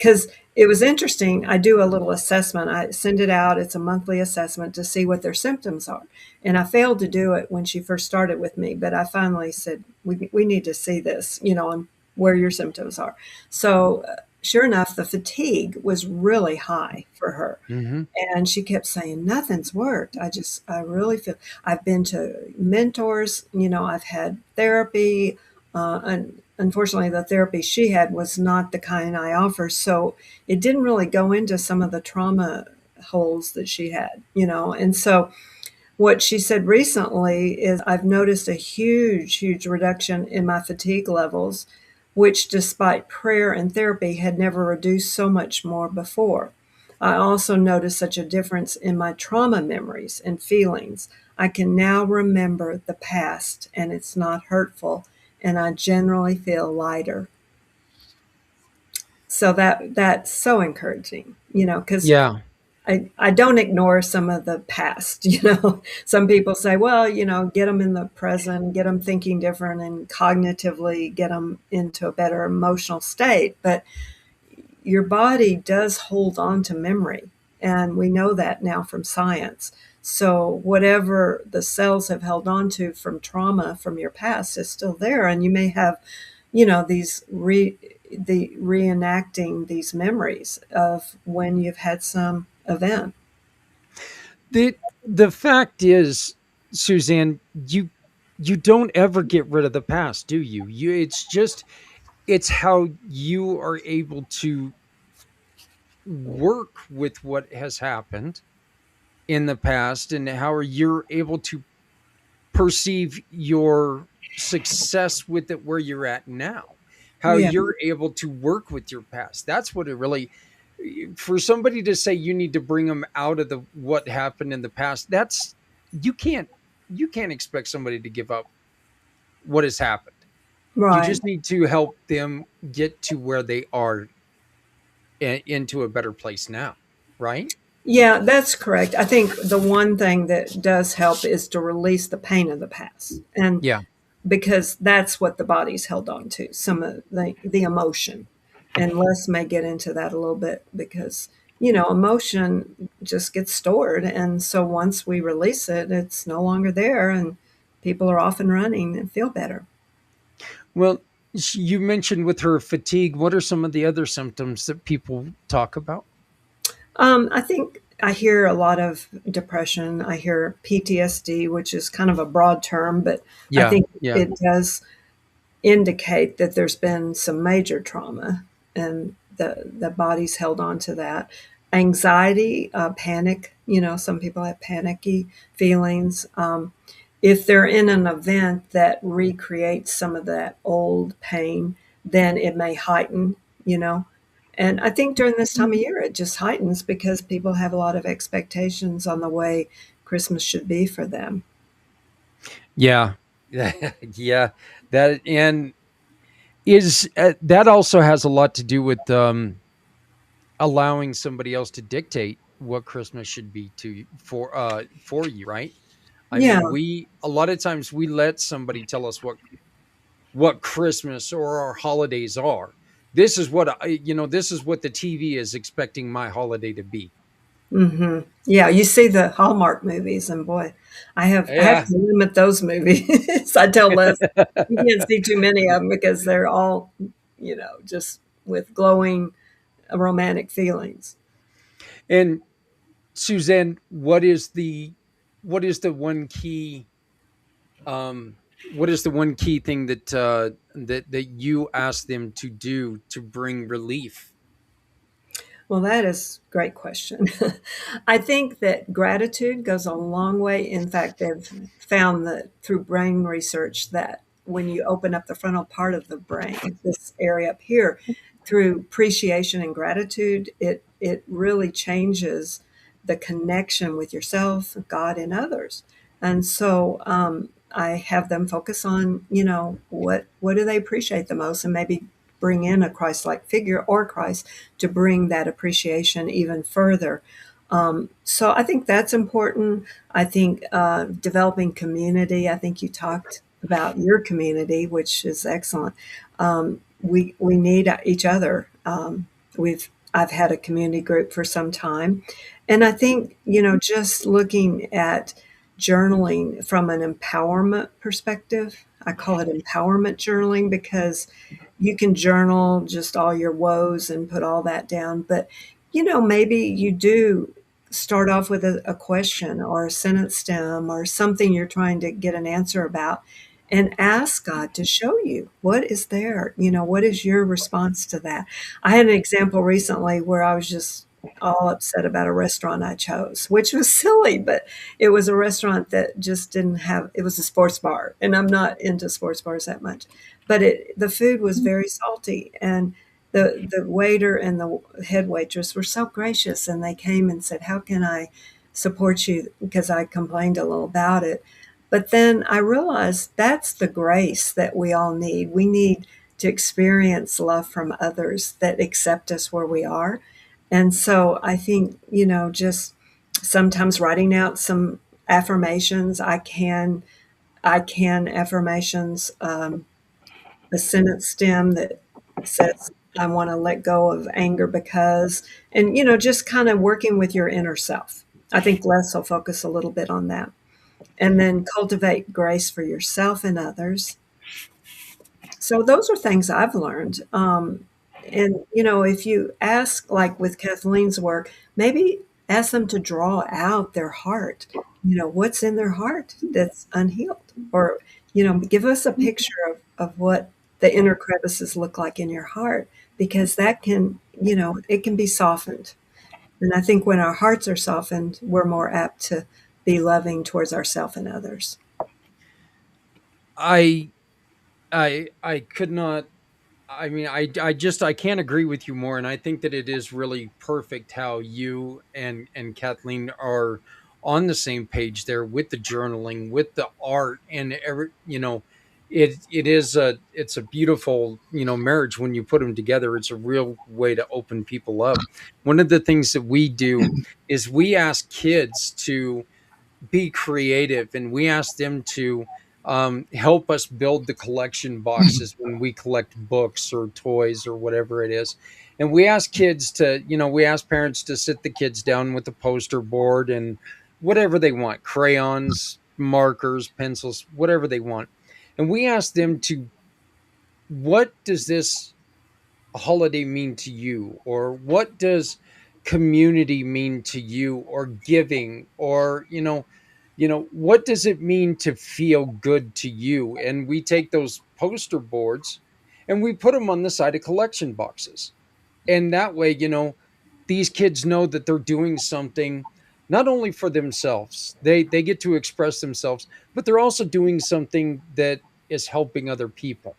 because it was interesting. I do a little assessment. I send it out. It's a monthly assessment to see what their symptoms are. And I failed to do it when she first started with me, but I finally said, we need to see this, and where your symptoms are. So sure enough, the fatigue was really high for her. Hmm. And she kept saying, nothing's worked. I really feel, I've been to mentors, I've had therapy. And unfortunately, the therapy she had was not the kind I offer. So it didn't really go into some of the trauma holes that she had, And so what she said recently is, I've noticed a huge, huge reduction in my fatigue levels, which despite prayer and therapy had never reduced so much more before. I also noticed such a difference in my trauma memories and feelings. I can now remember the past and it's not hurtful, and I generally feel lighter. So that's so encouraging, because Yeah. I don't ignore some of the past. Some people say, well, get them in the present, get them thinking different, and cognitively get them into a better emotional state. But your body does hold on to memory, and we know that now from science. So whatever the cells have held on to from trauma from your past is still there, and you may have, these the reenacting these memories of when you've had some event. The fact is, Suzanne, you don't ever get rid of the past, do you? It's just it's how you are able to work with what has happened in the past and how you're able to perceive your success with it where you're at now. How Yeah. you're able to work with your past. That's what it really for somebody to say you need to bring them out of the what happened in the past, that's you can't expect somebody to give up what has happened. You Right. just need to help them get to where they are into a better place now, right? Yeah, that's correct. I think the one thing that does help is to release the pain of the past. And Yeah. because that's what the body's held on to, some of the emotion. And Les may get into that a little bit because, emotion just gets stored. And so once we release it, it's no longer there and people are off and running and feel better. Well, you mentioned with her fatigue. What are some of the other symptoms that people talk about? I think I hear a lot of depression. I hear PTSD, which is kind of a broad term, but I Yeah, think yeah, it does indicate that there's been some major trauma and the body's held on to that. Anxiety, panic, some people have panicky feelings. If they're in an event that recreates some of that old pain, then it may heighten, you know. And I think during this time of year, it just heightens because people have a lot of expectations on the way Christmas should be for them. yeah, yeah. That and is that also has a lot to do with allowing somebody else to dictate what Christmas should be for you, right? I Yeah. mean, we a lot of times we let somebody tell us what Christmas or our holidays are. This is what this is what the TV is expecting my holiday to be. Yeah, you see the Hallmark movies, and boy, I have Yeah. to limit those movies. I tell Les, you can't see too many of them because they're all, just with glowing romantic feelings. And Suzanne, what is the one key um what is the one key thing that that you ask them to do to bring relief? Well, that is a great question. I think that gratitude goes a long way. In fact, they've found that through brain research that when you open up the frontal part of the brain, this area up here, through appreciation and gratitude, it really changes the connection with yourself, God, and others. And so I have them focus on, what do they appreciate the most, and maybe bring in a Christ-like figure or Christ to bring that appreciation even further. So I think that's important. I think developing community. I think you talked about your community, which is excellent. We need each other. I've had a community group for some time, and I think just looking at journaling from an empowerment perspective. I call it empowerment journaling because you can journal just all your woes and put all that down. But, maybe you do start off with a question or a sentence stem or something you're trying to get an answer about and ask God to show you what is there. What is your response to that? I had an example recently where I was just all upset about a restaurant I chose, which was silly, but it was a restaurant that just didn't have, it was a sports bar, and I'm not into sports bars that much, but the food was very salty, and the waiter and the head waitress were so gracious, and they came and said, "How can I support you?" Because I complained a little about it. But then I realized that's the grace that we all need. We need to experience love from others that accept us where we are. And so I think, just sometimes writing out some affirmations. I can affirmations, a sentence stem that says, I want to let go of anger because, and, just kind of working with your inner self. I think Les will focus a little bit on that. And then cultivate grace for yourself and others. So those are things I've learned. And, if you ask, like with Kathleen's work, maybe ask them to draw out their heart, what's in their heart that's unhealed, or, give us a picture of what the inner crevices look like in your heart, because that can, it can be softened. And I think when our hearts are softened, we're more apt to be loving towards ourselves and others. I I could not I mean, I can't agree with you more, and I think that it is really perfect how you and Kathleen are on the same page there with the journaling, with the art, and it is it's a beautiful marriage when you put them together. It's a real way to open people up. One of the things that we do is we ask kids to be creative, and we ask them to help us build the collection boxes when we collect books or toys or whatever it is. And we ask kids to, we ask parents to sit the kids down with a poster board and whatever they want, crayons, markers, pencils, whatever they want. And we ask them to, what does this holiday mean to you? Or what does community mean to you? Or giving? Or, what does it mean to feel good to you? And we take those poster boards and we put them on the side of collection boxes. And that way, these kids know that they're doing something not only for themselves, they get to express themselves, but they're also doing something that is helping other people.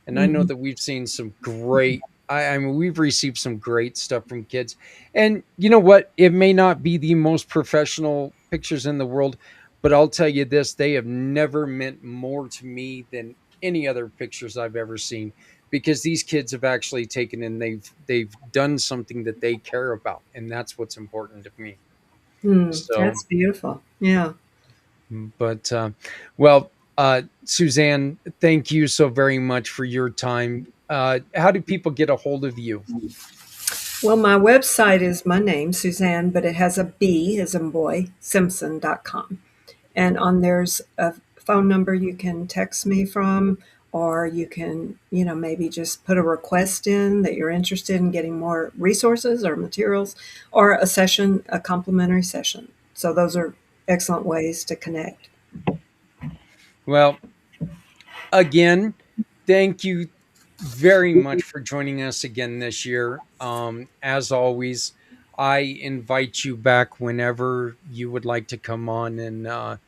And I know Mhm. that we've seen some great, I mean, we've received some great stuff from kids. And you know what? It may not be the most professional pictures in the world, but I'll tell you this, they have never meant more to me than any other pictures I've ever seen, because these kids have actually taken and they've done something that they care about, and that's what's important to me. So, That's beautiful. Yeah. but well, Suzanne, thank you so very much for your time. How do people get a hold of you? Well, my website is my name, Suzanne, but it has a B as in boy, Simpson.com. And on there's a phone number you can text me from, or you can, maybe just put a request in that you're interested in getting more resources or materials or a session, a complimentary session. So those are excellent ways to connect. Well, again, thank you very much for joining us again this year. As always, I invite you back whenever you would like to come on, and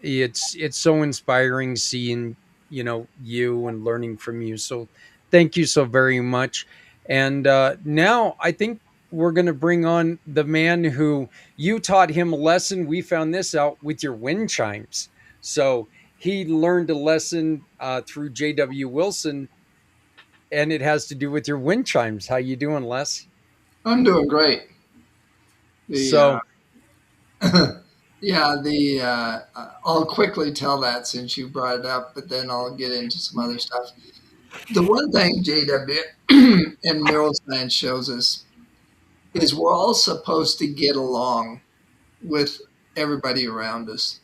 it's so inspiring seeing you and learning from you. So thank you so very much. And now I think we're going to bring on the man who you taught him a lesson. We found this out with your wind chimes. So he learned a lesson through J.W. Wilson, and it has to do with your wind chimes. How you doing, Les? I'm doing great. The So, yeah, I'll quickly tell that since you brought it up, but then I'll get into some other stuff. The one thing JW and neuroscience shows us is we're all supposed to get along with everybody around us.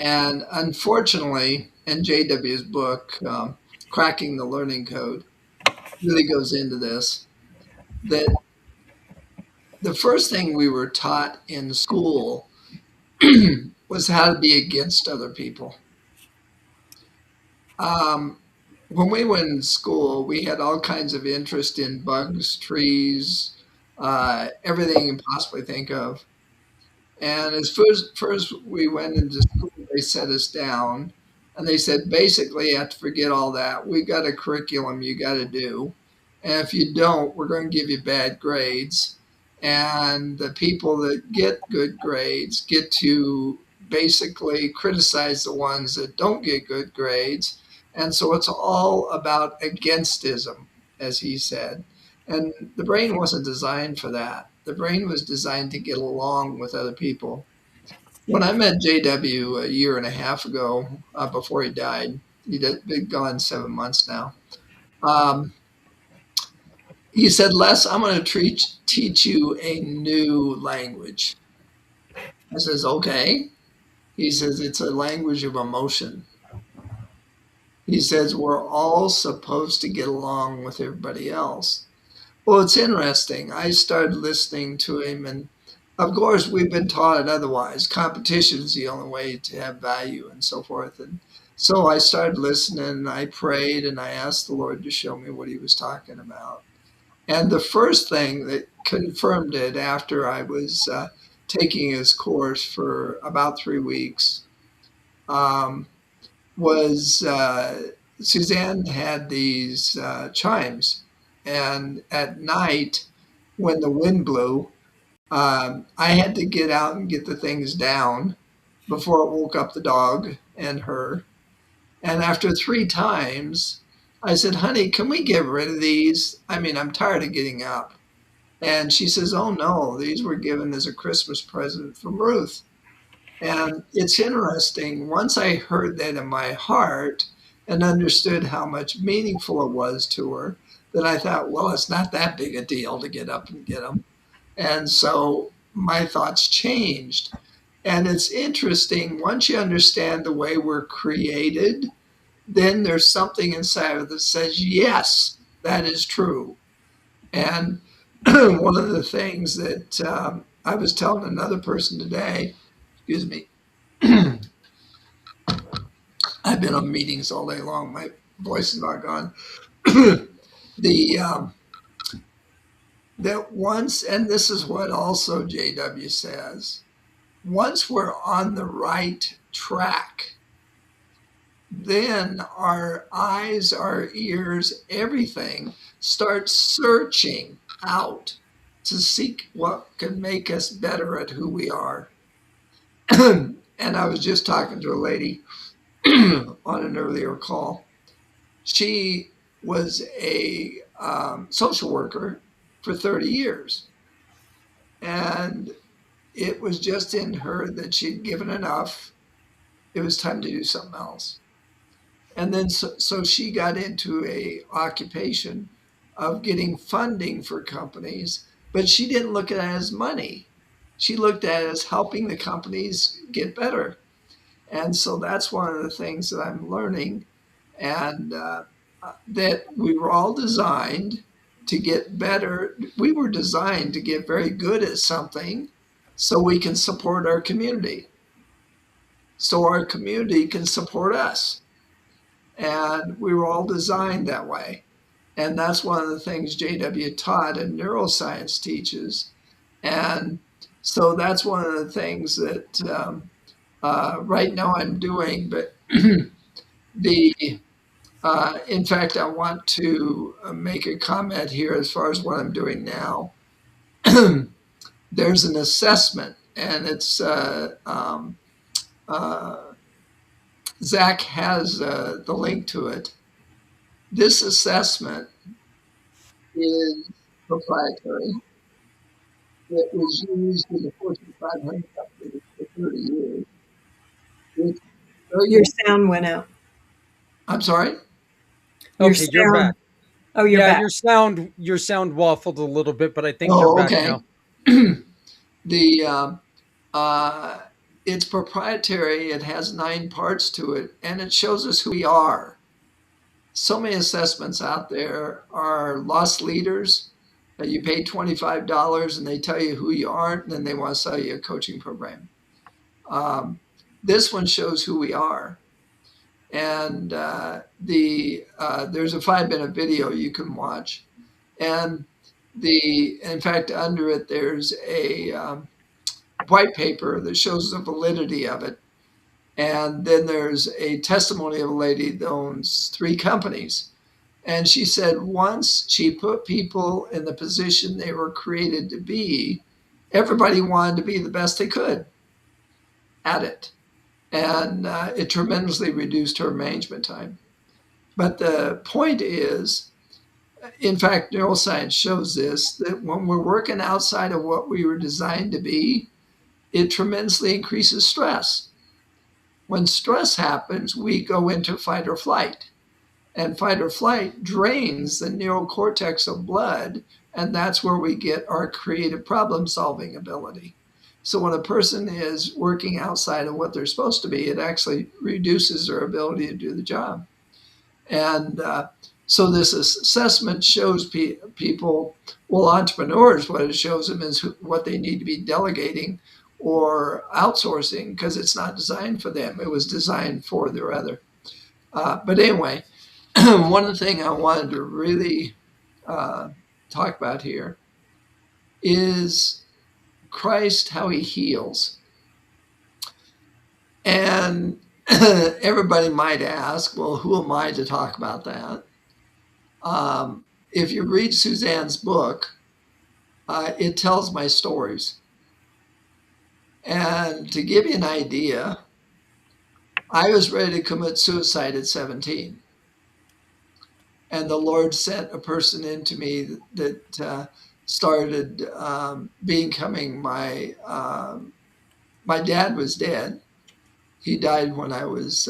And unfortunately, in JW's book, Cracking the Learning Code, really goes into this, that the first thing we were taught in school was how to be against other people. When we went in school, we had all kinds of interest in bugs, trees, everything you can possibly think of. And as first we went into school, they set us down and they said, basically, you have to forget all that. We got a curriculum you got to do. And if you don't, we're going to give you bad grades. And the people that get good grades get to basically criticize the ones that don't get good grades. And so it's all about againstism, as he said. And the brain wasn't designed for that. The brain was designed to get along with other people. When I met JW a year and a half ago, before he died, he'd been gone 7 months now. He said, Les, I'm going to teach you a new language. I says, okay. He says, it's a language of emotion. He says, we're all supposed to get along with everybody else. Well, it's interesting. I started listening to him, and of course, we've been taught it otherwise. Competition is the only way to have value and so forth. And so I started listening, and I prayed, and I asked the Lord to show me what he was talking about. And the first thing that confirmed it after I was taking his course for about 3 weeks was Suzanne had these chimes, and at night when the wind blew, I had to get out and get the things down before it woke up the dog and her. And after 3 times, I said, honey, can we get rid of these? I mean, I'm tired of getting up. And she says, oh no, these were given as a Christmas present from Ruth. And it's interesting. Once I heard that in my heart and understood how much meaningful it was to her, that I thought, well, it's not that big a deal to get up and get them. And so my thoughts changed. And it's interesting, once you understand the way we're created, then there's something inside of it that says, yes, that is true. And one of the things that I was telling another person today, excuse me, I've been on meetings all day long. My voice is not gone. That once, and this is what also JW says, once we're on the right track, then our eyes, our ears, everything starts searching out to seek what can make us better at who we are. And I was just talking to a lady on an earlier call. She was a social worker for 30 years. And it was just in her that she'd given enough. It was time to do something else. And then so she got into a occupation of getting funding for companies, but she didn't look at it as money. She looked at it as helping the companies get better. And so that's one of the things that I'm learning, and that we were all designed to get better. We were designed to get very good at something so we can support our community, so our community can support us. And we were all designed that way. And that's one of the things JW taught and neuroscience teaches. And so that's one of the things that right now I'm doing. But in fact, I want to make a comment here as far as what I'm doing now. There's an assessment, and it's Zach has the link to it. This assessment is proprietary. It was used in the Fortune 500 companies for 30 years. Your sound went out. I'm sorry? Okay, you're back. Oh, you're back. Your sound waffled a little bit, but I think you're back now. It's proprietary. It has 9 parts to it, and it shows us who we are. So many assessments out there are lost leaders that you pay $25 and they tell you who you aren't, and then they want to sell you a coaching program. This one shows who we are. And there's a 5-minute video you can watch. And in fact, under it, there's a white paper that shows the validity of it. And then there's a testimony of a lady that owns 3 companies. And she said once she put people in the position they were created to be, everybody wanted to be the best they could at it. And it tremendously reduced her management time. But the point is, in fact, neuroscience shows this, that when we're working outside of what we were designed to be, it tremendously increases stress. When stress happens, we go into fight or flight. And fight or flight drains the neocortex of blood, and that's where we get our creative problem-solving ability. So when a person is working outside of what they're supposed to be, it actually reduces their ability to do the job. And so this assessment shows people, well, entrepreneurs, what it shows them is what they need to be delegating or outsourcing, because it's not designed for them. It was designed for their other. But anyway, one of the things I wanted to really talk about here is Christ, how he heals. And everybody might ask, well, who am I to talk about that? If you read Suzanne's book, it tells my stories. And to give you an idea, I was ready to commit suicide at 17. And the Lord sent a person into me that started becoming my dad was dead. He died when I was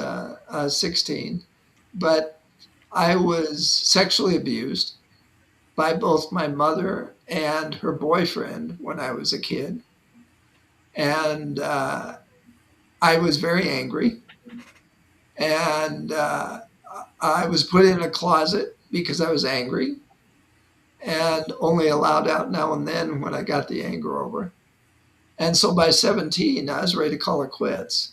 16, but I was sexually abused by both my mother and her boyfriend when I was a kid. And I was very angry. And I was put in a closet because I was angry and only allowed out now and then when I got the anger over. And so by 17, I was ready to call it quits.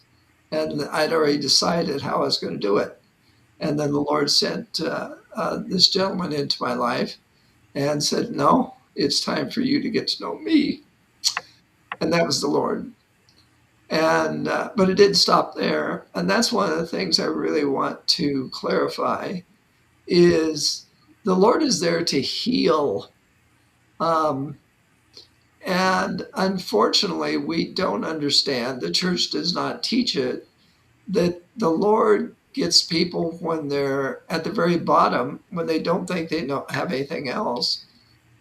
And I'd already decided how I was going to do it. And then the Lord sent this gentleman into my life and said, no, it's time for you to get to know me. And that was the Lord. And but it didn't stop there. And that's one of the things I really want to clarify is the Lord is there to heal. And unfortunately, we don't understand, the church does not teach it, that the Lord gets people when they're at the very bottom, when they don't think they have anything else.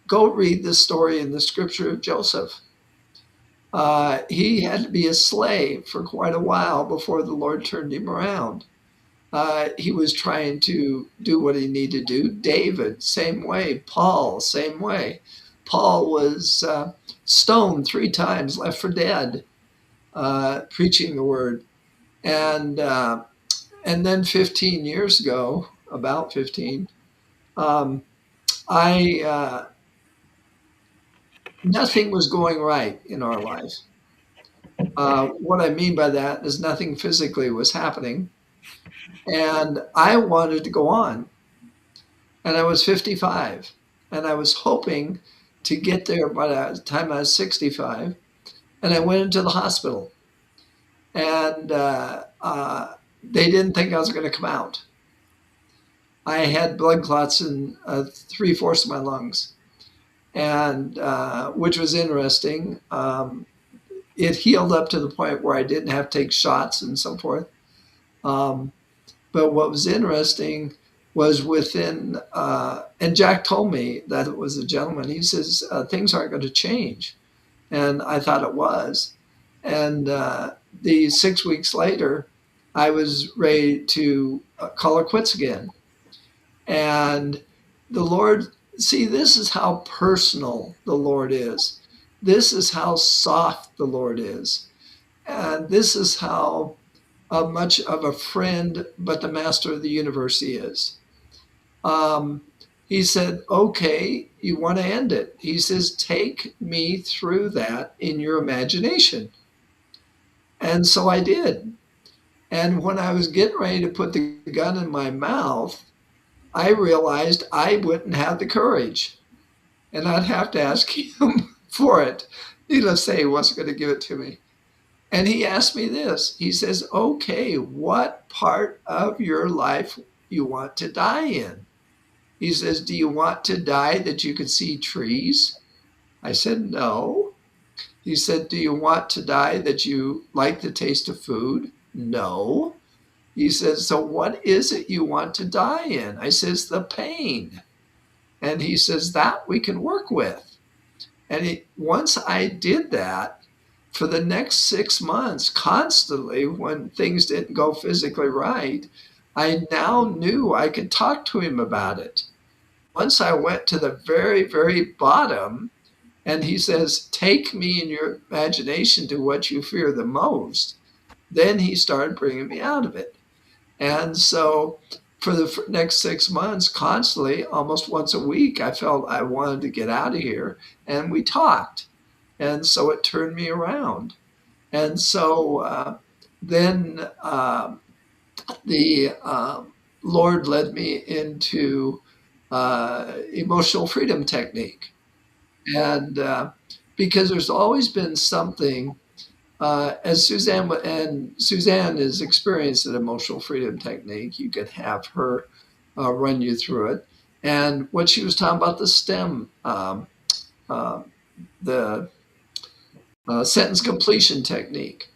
Go read the story in the scripture of Joseph. He had to be a slave for quite a while before the Lord turned him around. He was trying to do what he needed to do. David, same way. Paul, same way. Paul was stoned 3 times, left for dead, preaching the word. And then 15 years ago, about 15, nothing was going right in our life. What I mean by that is nothing physically was happening. And I wanted to go on. And I was 55. And I was hoping to get there by the time I was 65. And I went into the hospital. And they didn't think I was going to come out. I had blood clots in 3/4 of my lungs, and which was interesting. It healed up to the point where I didn't have to take shots and so forth. But what was interesting was within, and Jack told me that it was a gentleman. He says, things aren't going to change. And I thought it was. And the 6 weeks later, I was ready to call it quits again. And the Lord, see, this is how personal the Lord is. This is how soft the Lord is. And this is how much of a friend, but the master of the universe he is. He said, okay, you want to end it. He says, take me through that in your imagination. And so I did. And when I was getting ready to put the gun in my mouth, I realized I wouldn't have the courage. And I'd have to ask him for it. Needless to say, he wasn't going to give it to me. And he asked me this. He says, okay, what part of your life you want to die in? He says, do you want to die that you could see trees? I said, no. He said, do you want to die that you like the taste of food? No. He says, so what is it you want to die in? I says, the pain. And he says, that we can work with. And once I did that, for the next 6 months, constantly, when things didn't go physically right, I now knew I could talk to him about it. Once I went to the very, very bottom, and he says, take me in your imagination to what you fear the most, then he started bringing me out of it. And so for the next 6 months, constantly, almost once a week, I felt I wanted to get out of here. And we talked. And so it turned me around. And so then the Lord led me into emotional freedom technique. And because there's always been something As Suzanne is experienced in emotional freedom technique, you could have her run you through it. And what she was talking about, the STEM, uh, the sentence completion technique.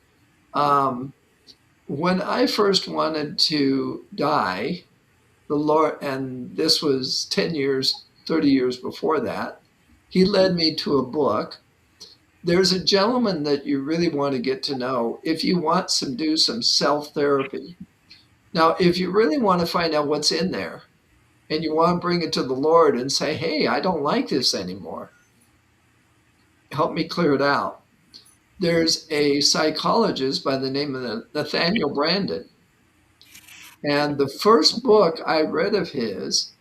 When I first wanted to die, the Lord, and this was 10 years, 30 years before that, he led me to a book. There's a gentleman that you really want to get to know if you want to do some self-therapy. Now, if you really want to find out what's in there and you want to bring it to the Lord and say, hey, I don't like this anymore, help me clear it out. There's a psychologist by the name of Nathaniel Brandon. And the first book I read of his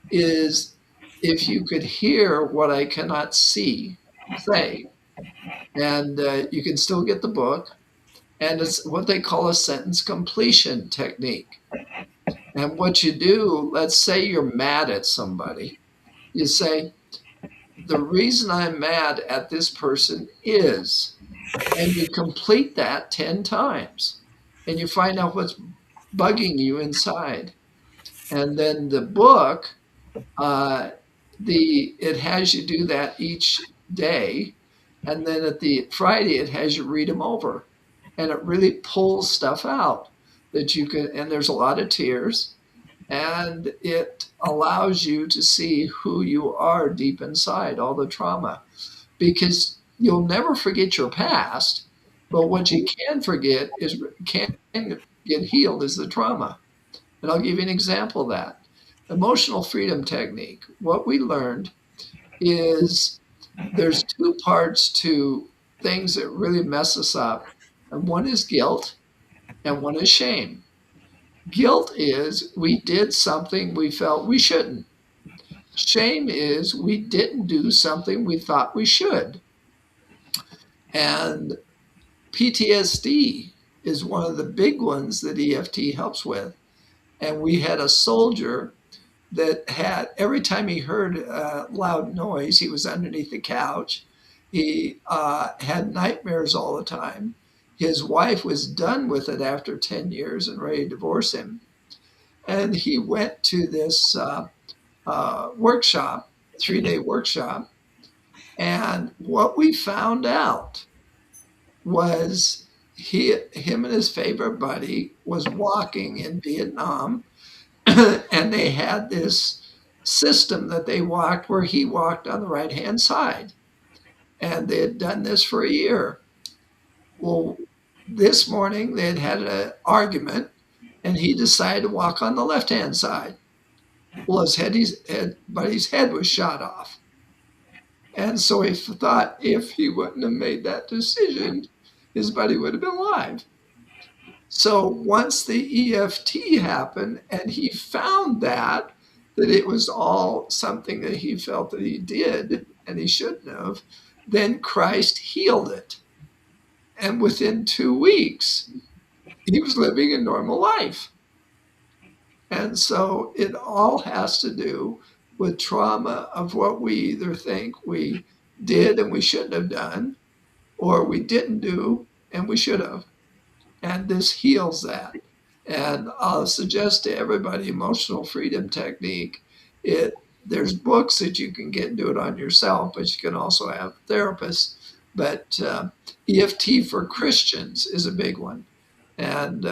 is If You Could Hear What I Cannot See, Say. And you can still get the book. And it's what they call a sentence completion technique. And what you do, let's say you're mad at somebody. You say, the reason I'm mad at this person is, and you complete that 10 times. And you find out what's bugging you inside. And then the book, it has you do that each day. And then at the Friday, it has you read them over. And it really pulls stuff out that you can, and there's a lot of tears. And it allows you to see who you are deep inside, all the trauma. Because you'll never forget your past, but what you can forget is, can get healed is the trauma. And I'll give you an example of that. Emotional freedom technique. What we learned is there's two parts to things that really mess us up. And one is guilt and one is shame. Guilt is we did something we felt we shouldn't. Shame is we didn't do something we thought we should. And PTSD is one of the big ones that EFT helps with. And we had a soldier that had, every time he heard a loud noise, he was underneath the couch. He had nightmares all the time. His wife was done with it after 10 years and ready to divorce him. And he went to this workshop, 3-day workshop. And what we found out was him and his favorite buddy was walking in Vietnam, and they had this system that they walked where he walked on the right-hand side. And they had done this for a year. Well, this morning they had an argument, and he decided to walk on the left-hand side. Well, his buddy's head was shot off. And so he thought if he wouldn't have made that decision, his buddy would have been alive. So once the EFT happened and he found that it was all something that he felt that he did and he shouldn't have, then Christ healed it. And within 2 weeks, he was living a normal life. And so it all has to do with trauma of what we either think we did and we shouldn't have done, or we didn't do and we should have. And this heals that. And I'll suggest to everybody, emotional freedom technique, there's books that you can get and do it on yourself, but you can also have therapists. But EFT for Christians is a big one. And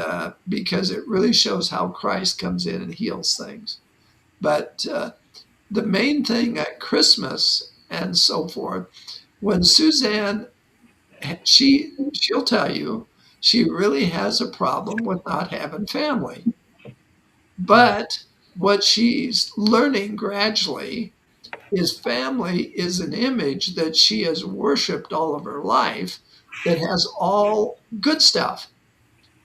because it really shows how Christ comes in and heals things. But the main thing at Christmas and so forth, when Suzanne, she'll tell you, she really has a problem with not having family. But what she's learning gradually is family is an image that she has worshiped all of her life that has all good stuff.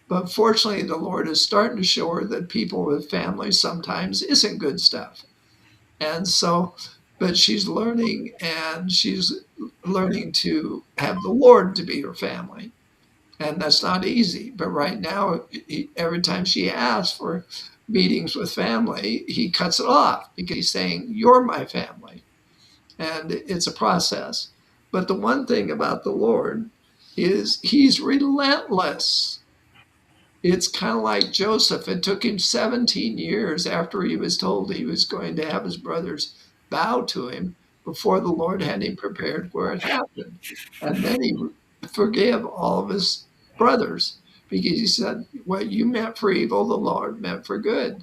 But fortunately, the Lord is starting to show her that people with families sometimes isn't good stuff. And so, but she's learning, and she's learning to have the Lord to be her family. And that's not easy. But right now, every time she asks for meetings with family, he cuts it off because he's saying, you're my family. And it's a process. But the one thing about the Lord is he's relentless. It's kind of like Joseph. It took him 17 years after he was told he was going to have his brothers bow to him before the Lord had him prepared where it happened. And then he forgave all of his brothers because he said, what you meant for evil, the Lord meant for good.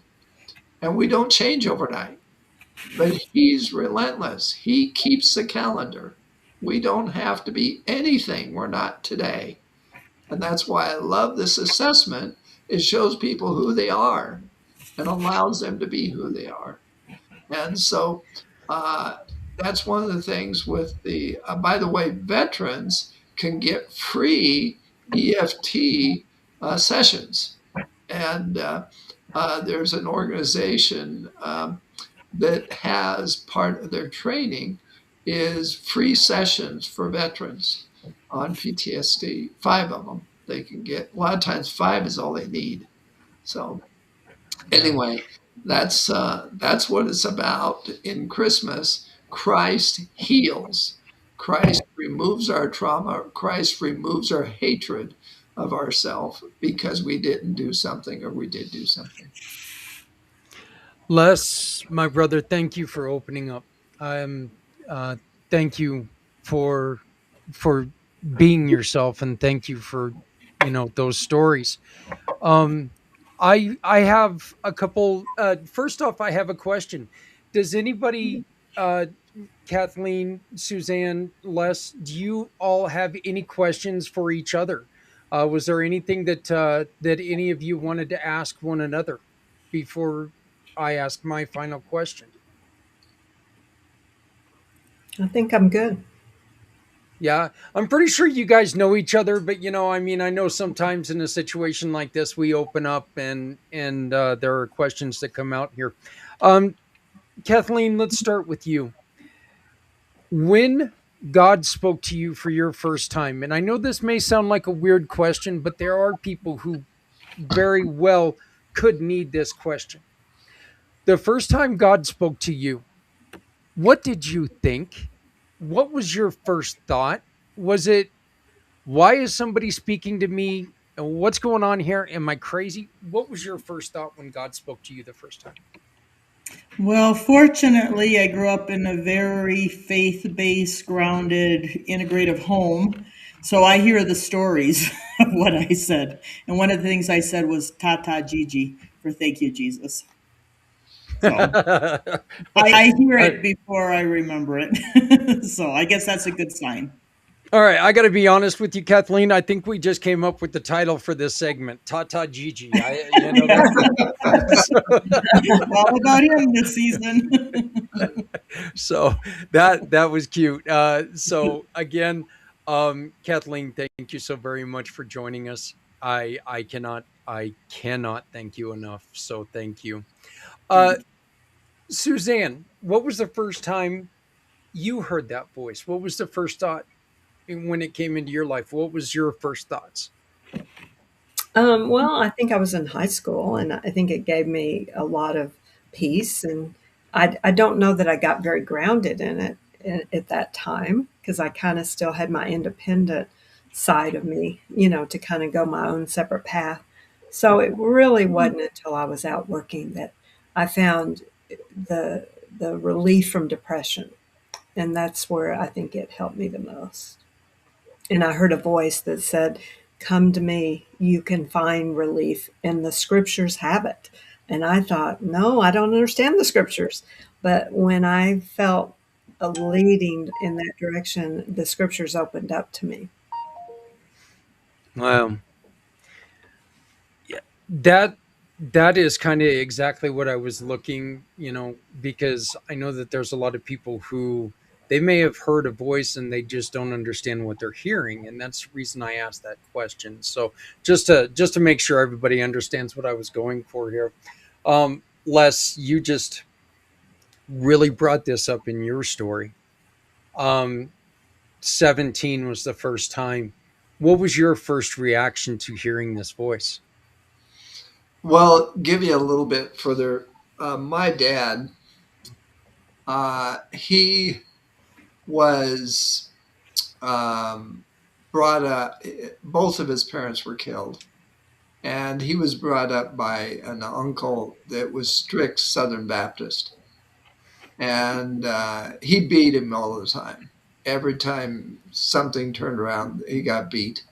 And we don't change overnight, but he's relentless. He keeps the calendar. We don't have to be anything we're not today. And that's why I love this assessment. It shows people who they are and allows them to be who they are. And so that's one of the things with the, by the way, veterans can get free EFT sessions. And there's an organization that has part of their training is free sessions for veterans on PTSD, 5 of them they can get. A lot of times 5 is all they need. So anyway, that's what it's about in Christmas. Christ heals. Christ removes our trauma. Christ removes our hatred of ourselves because we didn't do something or we did do something. Les, my brother, thank you for opening up. Thank you for for being yourself, and thank you for those stories. Um, I have a couple. First off, I have a question. Does anybody, Kathleen, Suzanne, Les, do you all have any questions for each other? Was there anything that any of you wanted to ask one another before I ask my final question? I think I'm good. Yeah, I'm pretty sure you guys know each other, but I mean, I know sometimes in a situation like this, we open up and there are questions that come out here. Um, Kathleen, let's start with you. When God spoke to you for your first time, and I know this may sound like a weird question, but there are people who very well could need this question. The first time God spoke to you, what did you think? What was your first thought? Was it, why is somebody speaking to me? What's going on here? Am I crazy? What was your first thought when God spoke to you the first time? Well, fortunately, I grew up in a very faith-based, grounded, integrative home. So I hear the stories of what I said. And one of the things I said was Tata Gigi for thank you, Jesus. So I hear it before I remember it. So I guess that's a good sign. All right, I got to be honest with you, Kathleen. I think we just came up with the title for this segment, Tata Gigi. All about him this season. So that was cute. So again, Kathleen, thank you so very much for joining us. I cannot thank you enough. So thank you. Suzanne, what was the first time you heard that voice? What was the first thought when it came into your life? What was your first thoughts? Well, I think I was in high school, and I think it gave me a lot of peace. And I don't know that I got very grounded in it at that time because I kind of still had my independent side of me, to kind of go my own separate path. So it really wasn't until I was out working that I found the the relief from depression, and that's where I think it helped me the most. And I heard a voice that said, "Come to me, you can find relief, and the scriptures have it." And I thought, no, I don't understand the scriptures. But when I felt a leading in that direction, the scriptures opened up to me. Wow. Yeah, that is kind of exactly what I was looking, because I know that there's a lot of people who they may have heard a voice and they just don't understand what they're hearing, and that's the reason I asked that question. So just to make sure everybody understands what I was going for here. Les, you just really brought this up in your story. Um, 17 was the first time. What was your first reaction to hearing this voice? Well, give you a little bit further. My dad, he was brought up, both of his parents were killed. And he was brought up by an uncle that was strict Southern Baptist. And he beat him all the time. Every time something turned around, he got beat.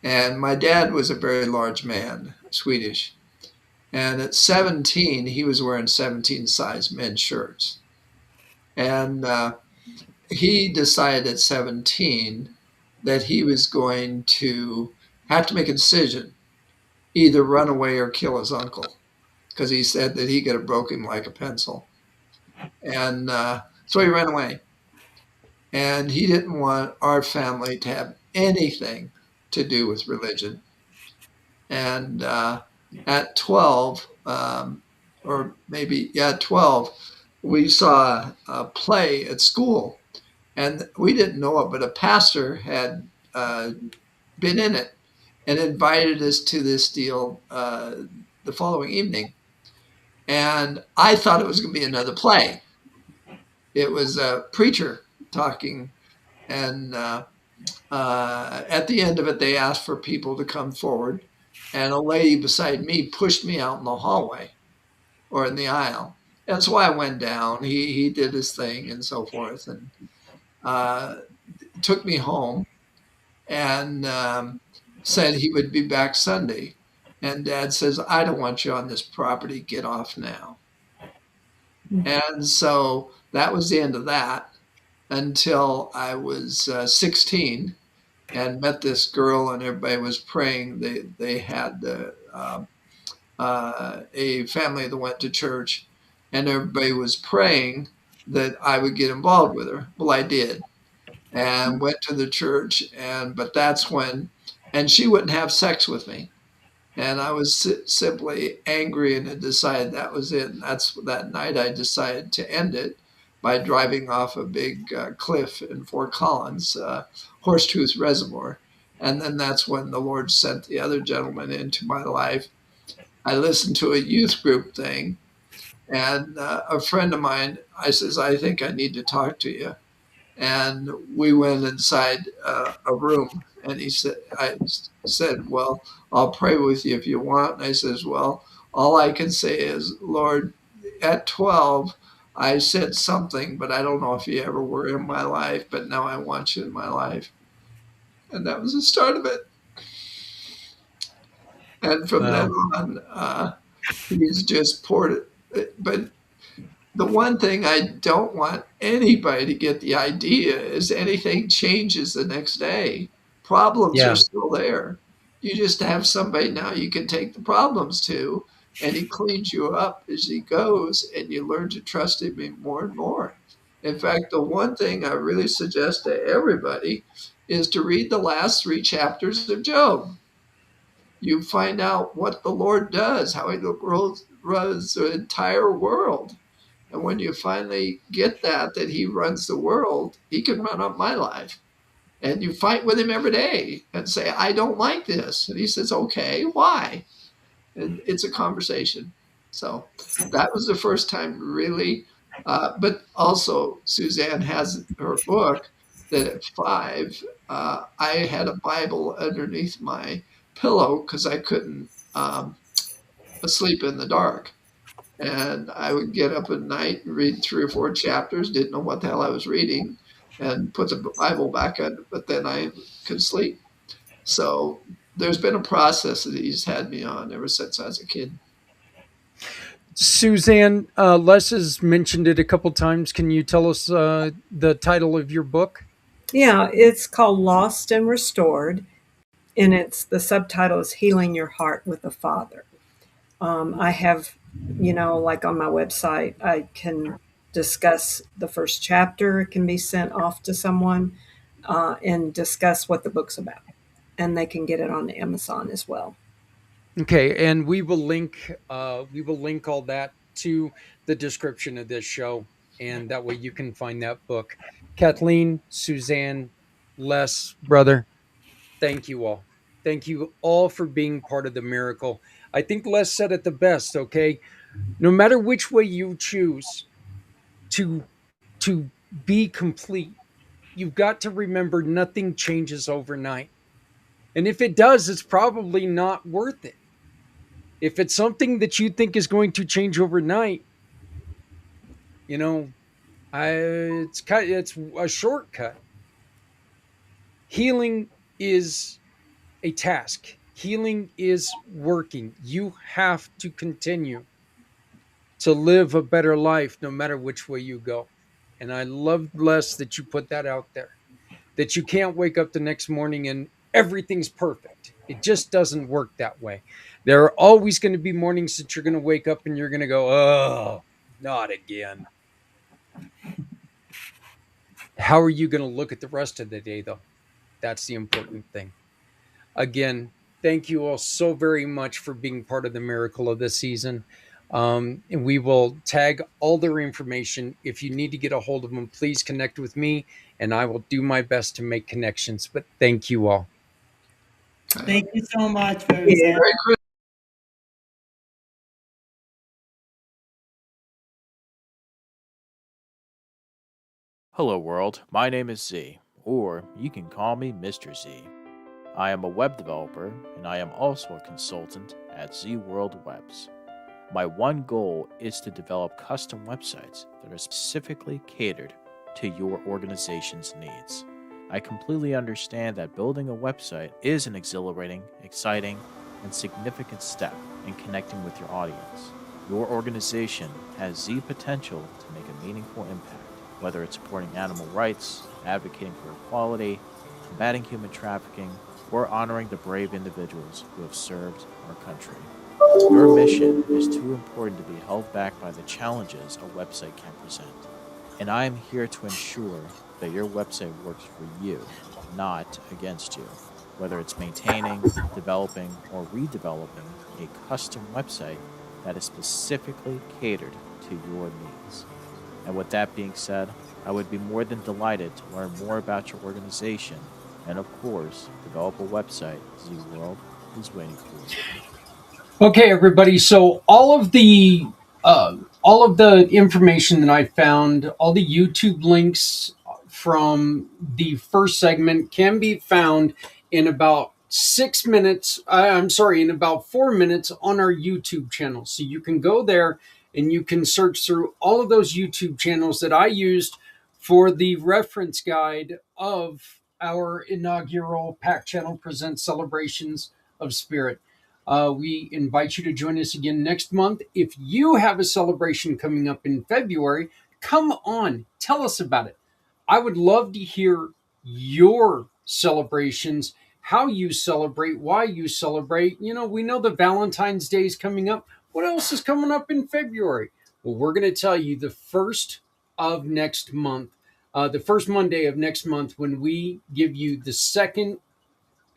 And my dad was a very large man, Swedish. And at 17, he was wearing 17 size men's shirts. And he decided at 17 that he was going to have to make a decision, either run away or kill his uncle, because he said that he could have broke him like a pencil. And so he ran away. And he didn't want our family to have anything to do with religion. And at 12, or maybe, yeah, 12, we saw a play at school. And we didn't know it, but a pastor had been in it and invited us to this deal the following evening. And I thought it was going to be another play. It was a preacher talking, and at the end of it, they asked for people to come forward, and a lady beside me pushed me out in the hallway or in the aisle. And so I went down. He did his thing and so forth, and took me home, and said he would be back Sunday. And Dad says, I don't want you on this property. Get off now. And so that was the end of that until I was 16 and met this girl, and everybody was praying. They had a family that went to church, and everybody was praying that I would get involved with her. Well, I did, and went to the church, but that's when, and she wouldn't have sex with me. And I was simply angry and had decided that was it. And that night I decided to end it by driving off a big cliff in Fort Collins, Horsetooth Reservoir. And then that's when the Lord sent the other gentleman into my life. I listened to a youth group thing, and a friend of mine, I says, I think I need to talk to you. And we went inside a room, and I said, well, I'll pray with you if you want. And I says, well, all I can say is, Lord, at 12, I said something, but I don't know if you ever were in my life, but now I want you in my life. And that was the start of it. And from then on, he's just poured it. But the one thing I don't want anybody to get the idea is anything changes the next day. Problems are still there. You just have somebody now you can take the problems to, and he cleans you up as he goes, and you learn to trust him more and more. In fact, the one thing I really suggest to everybody is to read the last 3 chapters of Job. You find out what the Lord does, how he runs the entire world. And when you finally get that he runs the world, he can run up my life. And you fight with him every day and say, I don't like this. And he says, okay, why? And it's a conversation. So that was the first time really. But also Suzanne has her book that at 5, I had a Bible underneath my pillow because I couldn't sleep in the dark. And I would get up at night and read 3 or 4 chapters, didn't know what the hell I was reading, and put the Bible back on, but then I could sleep. So there's been a process that he's had me on ever since I was a kid. Suzanne, Les has mentioned it a couple times. Can you tell us the title of your book? Yeah, it's called Lost and Restored, and the subtitle is Healing Your Heart with the Father. I have, like on my website, I can discuss the first chapter. It can be sent off to someone and discuss what the book's about. And they can get it on Amazon as well. Okay, and we will link all that to the description of this show, and that way you can find that book. Kathleen, Suzanne, Les, brother, thank you all. Thank you all for being part of the miracle. I think Les said it the best, okay? No matter which way you choose to be complete, you've got to remember nothing changes overnight. And if it does, it's probably not worth it. If it's something that you think is going to change overnight, you know, it's a shortcut. Healing is a task. Healing is working. You have to continue to live a better life no matter which way you go. And I love, Les, that you put that out there. That you can't wake up the next morning and everything's perfect. It just doesn't work that way. There are always going to be mornings that you're going to wake up and you're going to go, oh, not again. How are you going to look at the rest of the day, though? That's the important thing. Again, thank you all so very much for being part of the miracle of this season. And we will tag all their information. If you need to get a hold of them, please connect with me, and I will do my best to make connections. But thank you all. Thank you so much, Merry Christmas. Merry Christmas. Hello world, my name is Z, or you can call me Mr. Z. I am a web developer, and I am also a consultant at Z World Webs. My one goal is to develop custom websites that are specifically catered to your organization's needs. I completely understand that building a website is an exhilarating, exciting, and significant step in connecting with your audience. Your organization has Z potential to make a meaningful impact, whether it's supporting animal rights, advocating for equality, combating human trafficking, or honoring the brave individuals who have served our country. Your mission is too important to be held back by the challenges a website can present. And I am here to ensure that your website works for you, not against you. Whether it's maintaining, developing, or redeveloping a custom website that is specifically catered to your needs. And with that being said, I would be more than delighted to learn more about your organization and, of course, develop a website Z World is waiting for you. Okay, everybody. So all of the information that I found, all the YouTube links from the first segment can be found in about 6 minutes. In about 4 minutes on our YouTube channel. So you can go there and you can search through all of those YouTube channels that I used for the reference guide of our inaugural pACT Channel Presents Celebrations of Spirit. We invite you to join us again next month. If you have a celebration coming up in February, come on, tell us about it. I would love to hear your celebrations, how you celebrate, why you celebrate. You know, we know the Valentine's Day is coming up. What else is coming up in February? Well, we're going to tell you the first of next month, the first Monday of next month, when we give you the second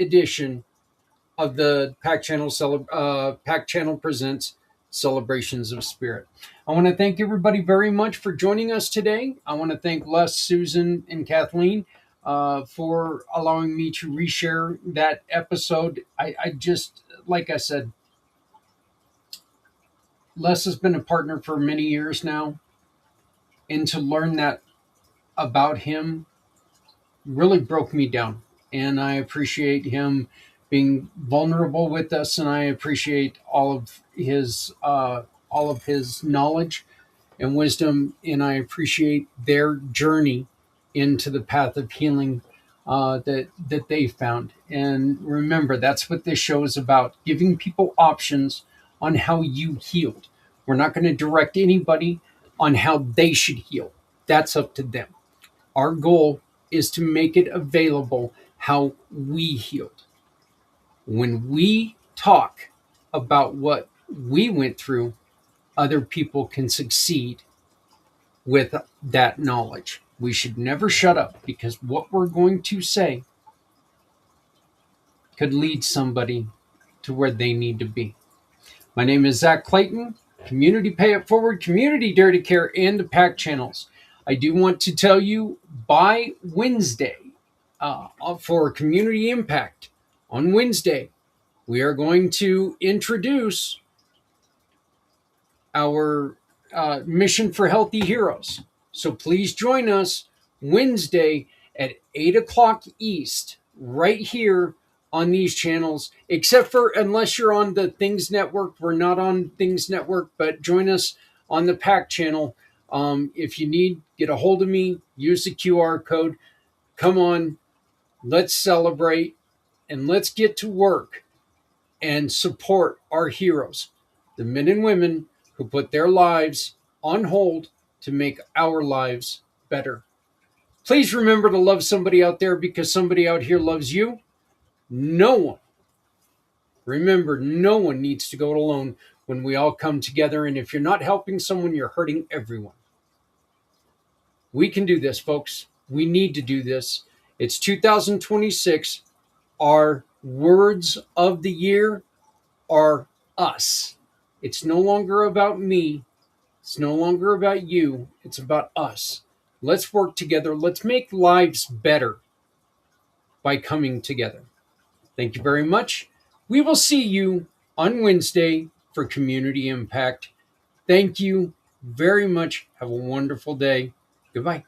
edition of the pACT Channel Presents Celebrations of Spirit. I want to thank everybody very much for joining us today. I want to thank Les, Susan, and Kathleen for allowing me to reshare that episode. I just, like I said, Les has been a partner for many years now, and to learn that about him really broke me down. And I appreciate him being vulnerable with us, and I appreciate all of his knowledge and wisdom, and I appreciate their journey into the path of healing that they found. And remember, that's what this show is about: giving people options on how you healed. We're not going to direct anybody on how they should heal. That's up to them. Our goal is to make it available how we healed. When we talk about what we went through, other people can succeed with that knowledge. We should never shut up, because what we're going to say could lead somebody to where they need to be. My name is Zach Clayton, Community Pay It Forward, Community Dare to Care, and the pACT channels. I do want to tell you, by Wednesday, for Community Impact, on Wednesday, we are going to introduce our Mission for Healthy Heroes. So please join us Wednesday at 8 o'clock East, right here on these channels, except for unless you're on the Things Network. We're not on Things Network, but join us on the pACT channel. If you need, get a hold of me, use the QR code. Come on, let's celebrate and let's get to work and support our heroes, the men and women who put their lives on hold to make our lives better. Please remember to love somebody out there because somebody out here loves you. No one, remember, no one needs to go it alone when we all come together. And if you're not helping someone, you're hurting everyone. We can do this, folks. We need to do this. It's 2026. Our words of the year are us. It's no longer about me. It's no longer about you. It's about us. Let's work together. Let's make lives better by coming together. Thank you very much. We will see you on Wednesday for Community Impact. Thank you very much. Have a wonderful day. Goodbye.